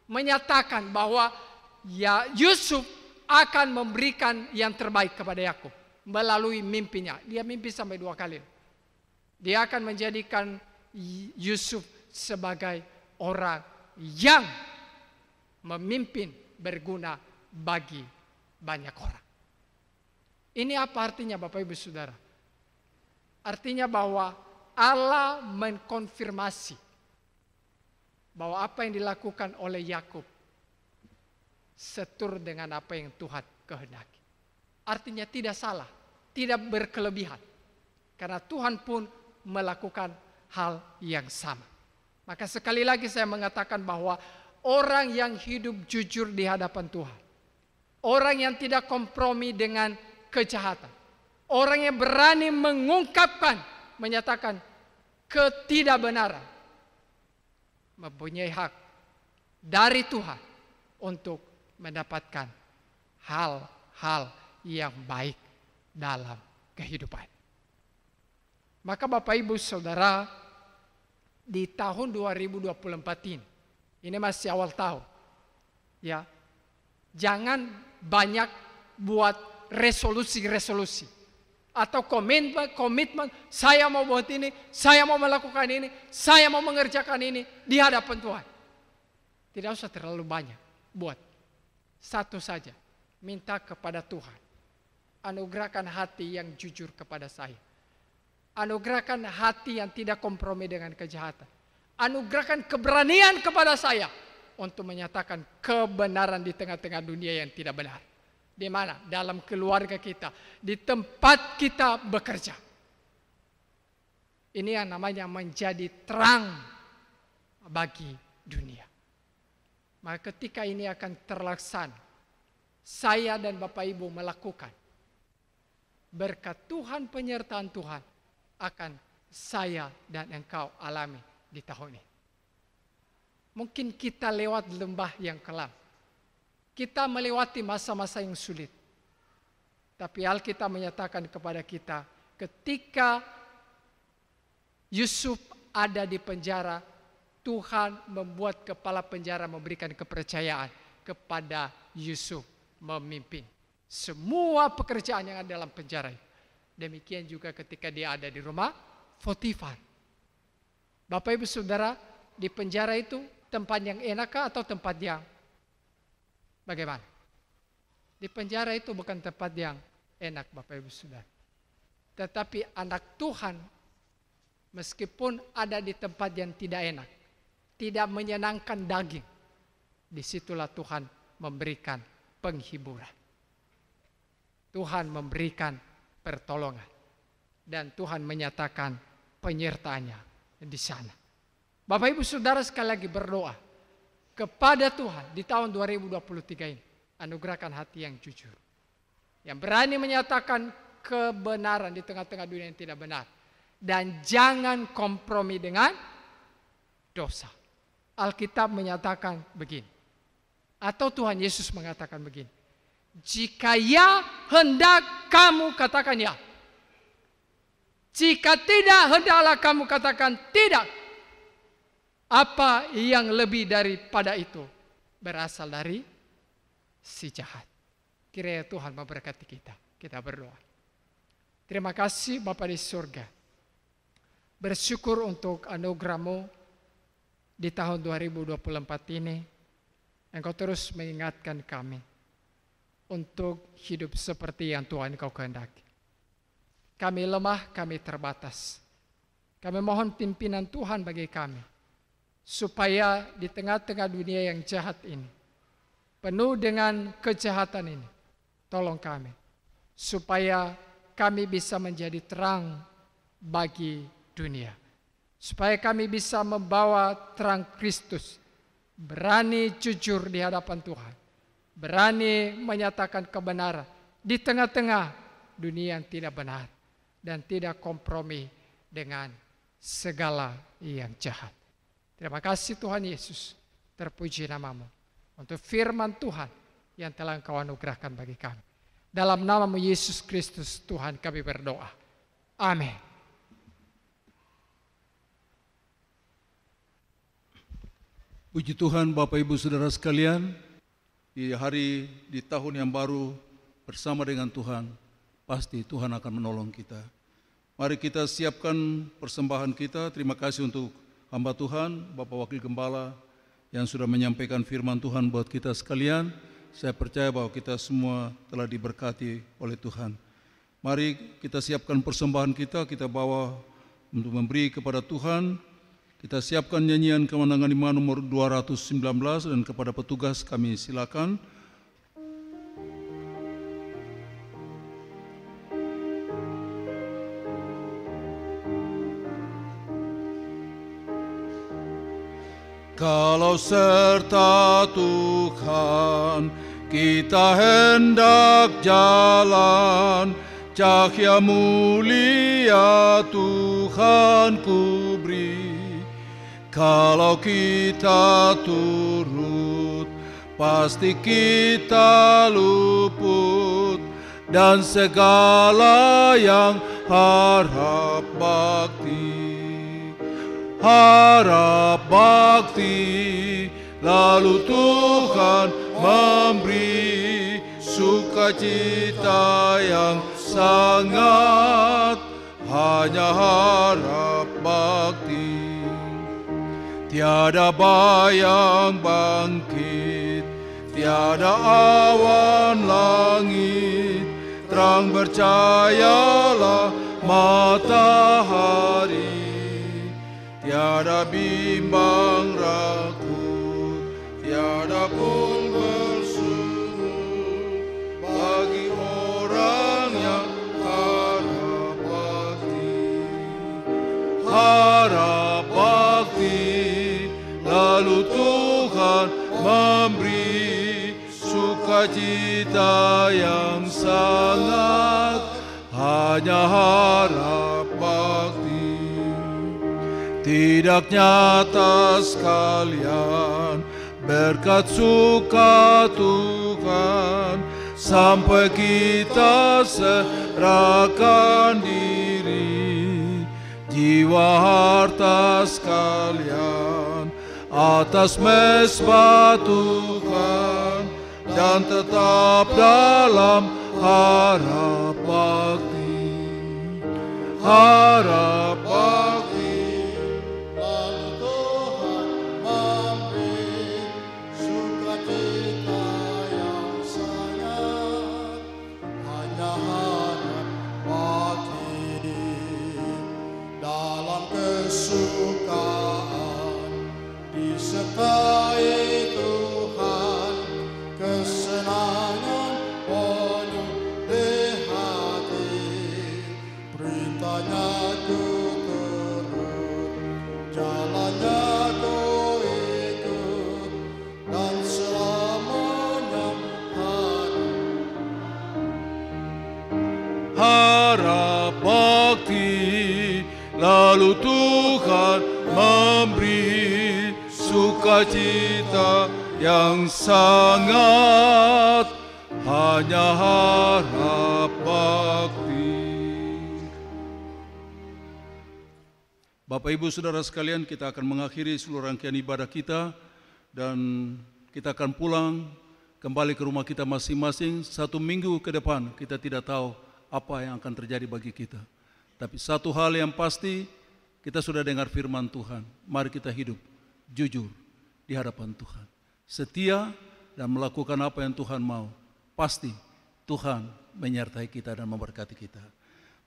menyatakan bahwa ya Yusuf akan memberikan yang terbaik kepada Yakub melalui mimpinya. Dia mimpi sampai 2 kali. Dia akan menjadikan Yusuf sebagai orang yang memimpin berguna bagi banyak orang. Ini apa artinya Bapak Ibu Saudara? Artinya bahwa Allah mengkonfirmasi bahwa apa yang dilakukan oleh Yakub setur dengan apa yang Tuhan kehendaki. Artinya tidak salah, tidak berkelebihan. Karena Tuhan pun melakukan hal yang sama. Maka sekali lagi saya mengatakan bahwa orang yang hidup jujur di hadapan Tuhan, orang yang tidak kompromi dengan kejahatan, orang yang berani mengungkapkan, menyatakan ketidakbenaran, mempunyai hak dari Tuhan untuk mendapatkan hal-hal yang baik dalam kehidupan. Maka Bapak Ibu Saudara, di tahun 2024 ini masih awal tahun, ya, jangan banyak buat resolusi atau komitmen, saya mau buat ini, saya mau melakukan ini, saya mau mengerjakan ini di hadapan Tuhan. Tidak usah terlalu banyak buat. Satu saja, minta kepada Tuhan, anugerahkan hati yang jujur kepada saya. Anugerahkan hati yang tidak kompromi dengan kejahatan. Anugerahkan keberanian kepada saya untuk menyatakan kebenaran di tengah-tengah dunia yang tidak benar. Di mana? Dalam keluarga kita, di tempat kita bekerja. Ini yang namanya menjadi terang bagi dunia. Maka ketika ini akan terlaksana, saya dan Bapak Ibu melakukan, berkat Tuhan, penyertaan Tuhan akan saya dan engkau alami di tahun ini. Mungkin kita lewat lembah yang kelam, kita melewati masa-masa yang sulit, tapi Alkitab menyatakan kepada kita, ketika Yusuf ada di penjara, Tuhan membuat kepala penjara memberikan kepercayaan kepada Yusuf memimpin semua pekerjaan yang ada dalam penjara. Demikian juga ketika dia ada di rumah Potifar. Bapak Ibu Saudara, di penjara itu tempat yang enak atau tempat yang bagaimana? Di penjara itu bukan tempat yang enak Bapak Ibu Saudara. Tetapi anak Tuhan meskipun ada di tempat yang tidak enak, tidak menyenangkan daging, disitulah Tuhan memberikan penghiburan. Tuhan memberikan pertolongan. Dan Tuhan menyatakan penyertaannya di sana. Bapak Ibu Saudara sekali lagi berdoa kepada Tuhan di tahun 2023 ini. Anugerahkan hati yang jujur. Yang berani menyatakan kebenaran di tengah-tengah dunia yang tidak benar. Dan jangan kompromi dengan dosa. Alkitab menyatakan begini. Atau Tuhan Yesus mengatakan begini. Jika ya, hendak kamu katakan ya. Jika tidak, hendaklah kamu katakan tidak. Apa yang lebih daripada itu berasal dari si jahat. Kiranya Tuhan memberkati kita. Kita berdoa. Terima kasih Bapa di surga. Bersyukur untuk anugerah-Mu di tahun 2024 ini. Engkau terus mengingatkan kami untuk hidup seperti yang Tuhan Engkau kehendaki. Kami lemah, kami terbatas. Kami mohon pimpinan Tuhan bagi kami. Supaya di tengah-tengah dunia yang jahat ini, penuh dengan kejahatan ini, tolong kami. Supaya kami bisa menjadi terang bagi dunia. Supaya kami bisa membawa terang Kristus. Berani jujur di hadapan Tuhan. Berani menyatakan kebenaran di tengah-tengah dunia yang tidak benar. Dan tidak kompromi dengan segala yang jahat. Terima kasih Tuhan Yesus. Terpuji nama-Mu. Untuk firman Tuhan yang telah Engkau anugerahkan bagi kami. Dalam nama-Mu Yesus Kristus Tuhan kami berdoa. Amin. Puji Tuhan Bapak Ibu Saudara sekalian. Di tahun yang baru bersama dengan Tuhan. Pasti Tuhan akan menolong kita. Mari kita siapkan persembahan kita. Terima kasih untuk hamba Tuhan, Bapak Wakil Gembala yang sudah menyampaikan firman Tuhan buat kita sekalian. Saya percaya bahwa kita semua telah diberkati oleh Tuhan. Mari kita siapkan persembahan kita bawa untuk memberi kepada Tuhan. Kita siapkan nyanyian Kemenangan Iman nomor 219 dan kepada petugas kami silakan. Kalau serta Tuhan kita hendak jalan, cahaya mulia Tuhan ku beri. Kalau kita turut, pasti kita luput, dan segala yang harap bakti. Harap bakti, lalu Tuhan memberi sukacita yang sangat. Hanya harap bakti, tiada bayang bangkit, tiada awan langit, terang bercayalah matahari. Tiada bimbang ragu, tiada pun bersuruh bagi orang yang harap bakti. Harap bakti, lalu Tuhan memberi sukacita yang sangat. Hanya harap bakti. Tidak nyata sekalian berkat suka Tuhan, sampai kita serahkan diri, jiwa harta sekalian atas mezbah Tuhan, dan tetap dalam harap bakti. Harap bakti, kesukaan disertai Tuhan, kesenangan penuh di hati. bakti, lalu Tuhan memberi sukacita yang sangat, hanya harap bakti. Bapak Ibu Saudara sekalian, kita akan mengakhiri seluruh rangkaian ibadah kita dan kita akan pulang kembali ke rumah kita masing-masing. 1 minggu ke depan kita tidak tahu apa yang akan terjadi bagi kita. Tapi satu hal yang pasti, kita sudah dengar firman Tuhan. Mari kita hidup jujur di hadapan Tuhan, setia dan melakukan apa yang Tuhan mau. Pasti Tuhan menyertai kita dan memberkati kita.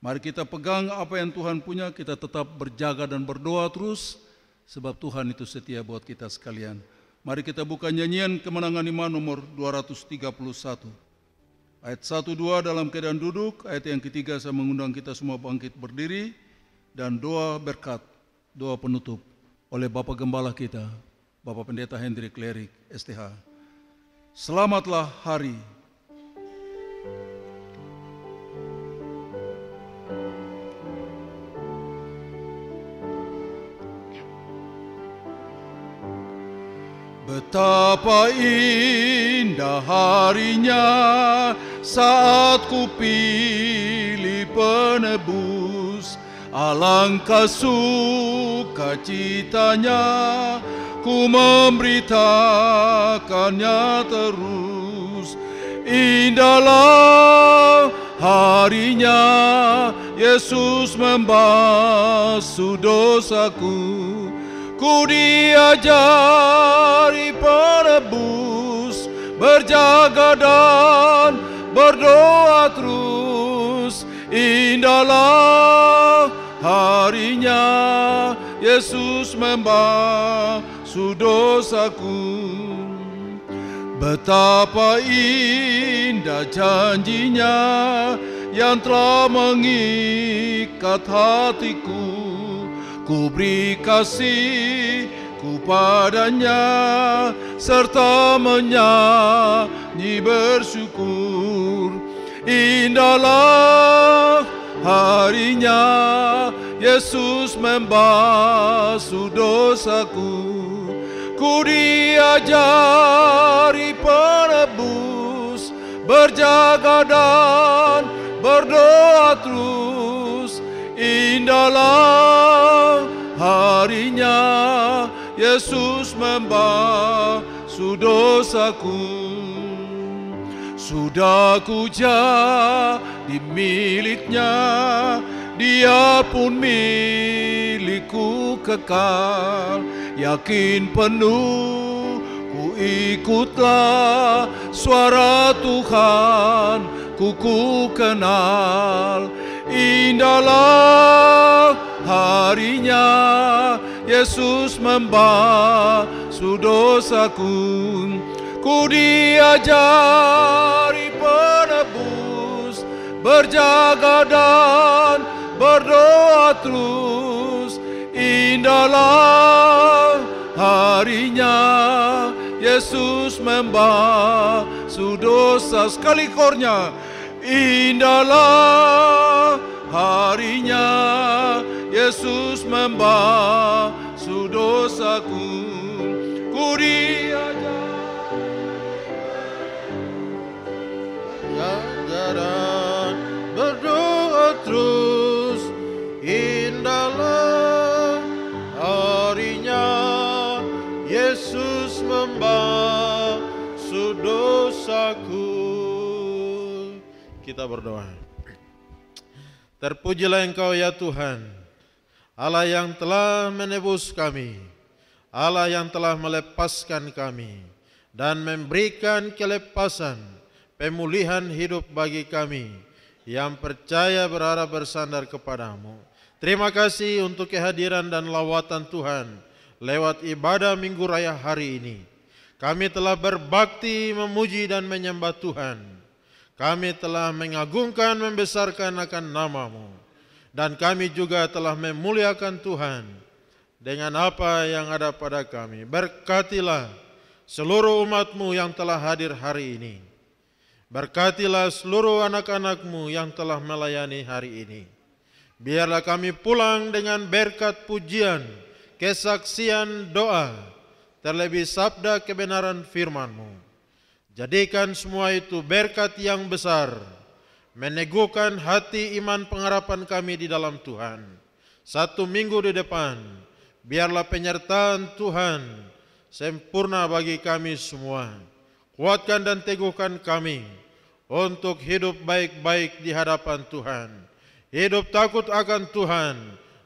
Mari kita pegang apa yang Tuhan punya, kita tetap berjaga dan berdoa terus, sebab Tuhan itu setia buat kita sekalian. Mari kita buka nyanyian Kemenangan Iman nomor 231. Ayat 1-2 dalam keadaan duduk, ayat yang ketiga saya mengundang kita semua bangkit berdiri, dan doa berkat, doa penutup oleh Bapak Gembala kita, Bapak Pendeta Hendrik Lerik, STH. Selamatlah hari. Betapa indah harinya saat ku pilih penebus, alangkah sukacitanya ku memberitakannya terus. Indahlah harinya Yesus membasuh dosaku. Ku diajari penebus, berjaga dan berdoa terus. Indahlah harinya Yesus membasuh dosaku. Betapa indah janjinya yang telah mengikat hatiku. Ku beri kasih padanya serta menyanyi bersyukur. Indahlah harinya Yesus membasuh dosaku. Ku diajari penebus, berjaga dan berdoa terus. Indahlah harinya Yesus membasuh dosaku. Sudah ku jadi miliknya, Dia pun milikku kekal. Yakin penuh ku ikutlah suara Tuhan, ku kenal. Indahlah harinya Yesus membasuh dosaku. Ku diajari penebus, berjaga dan berdoa terus. Indahlah harinya Yesus membasuh dosa. Sekali kornya. Indahlah harinya Yesus membasuh dosaku. Ku diajari dan berdoa terus. Indahlah harinya Yesus membasuh dosaku. Kita berdoa. Terpujilah Engkau ya Tuhan, Allah yang telah menebus kami, Allah yang telah melepaskan kami dan memberikan kelepasan, pemulihan hidup bagi kami yang percaya berharap bersandar kepadamu. Terima kasih untuk kehadiran dan lawatan Tuhan lewat ibadah Minggu Raya hari ini. Kami telah berbakti, memuji dan menyembah Tuhan. Kami telah mengagungkan, membesarkan akan nama-Mu. Dan kami juga telah memuliakan Tuhan dengan apa yang ada pada kami. Berkatilah seluruh umat-Mu yang telah hadir hari ini. Berkatilah seluruh anak-anak-Mu yang telah melayani hari ini. Biarlah kami pulang dengan berkat pujian, kesaksian doa, terlebih sabda kebenaran firman-Mu. Jadikan semua itu berkat yang besar, meneguhkan hati iman pengharapan kami di dalam Tuhan. 1 minggu di depan, biarlah penyertaan Tuhan sempurna bagi kami semua. Kuatkan dan teguhkan kami untuk hidup baik-baik di hadapan Tuhan, hidup takut akan Tuhan,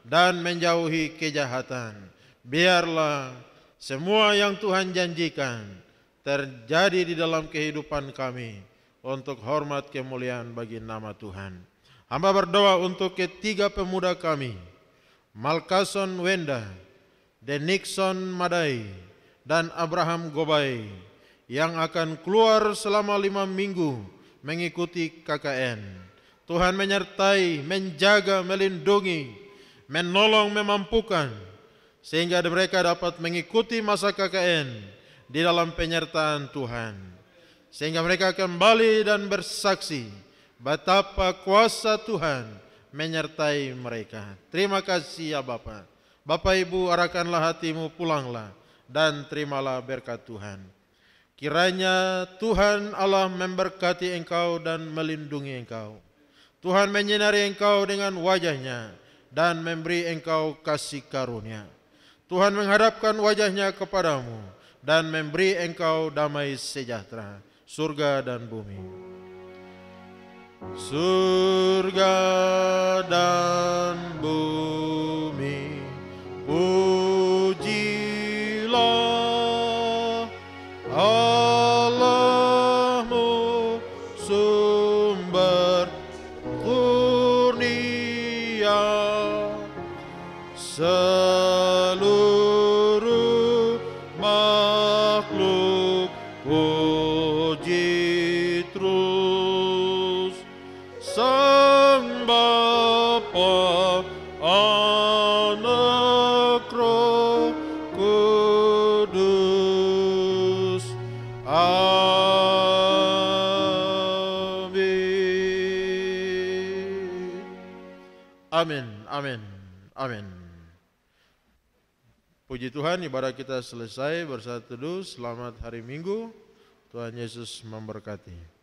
dan menjauhi kejahatan. Biarlah semua yang Tuhan janjikan terjadi di dalam kehidupan kami untuk hormat kemuliaan bagi nama Tuhan. Hamba berdoa untuk ketiga pemuda kami, Malkason Wenda, Denixon Madai, dan Abraham Gobai, yang akan keluar selama 5 minggu mengikuti KKN. Tuhan menyertai, menjaga, melindungi, menolong, memampukan, sehingga mereka dapat mengikuti masa KKN di dalam penyertaan Tuhan, sehingga mereka kembali dan bersaksi betapa kuasa Tuhan menyertai mereka. Terima kasih ya Bapa. Bapak Ibu, arahkanlah hatimu, pulanglah dan terimalah berkat Tuhan. Kiranya Tuhan Allah memberkati engkau dan melindungi engkau. Tuhan menyinari engkau dengan wajahnya dan memberi engkau kasih karunia. Tuhan menghadapkan wajahnya kepadamu dan memberi engkau damai sejahtera, surga dan bumi. Surga dan bumi, pujilah Allahmu, sumber kurnia. Seluruh makhluk puji terus Sang Bapa, Anak, Roh Kudus. Amin. Amin, amin, amin. Puji Tuhan, ibadah kita selesai. Bersatu teduh, selamat hari Minggu. Tuhan Yesus memberkati.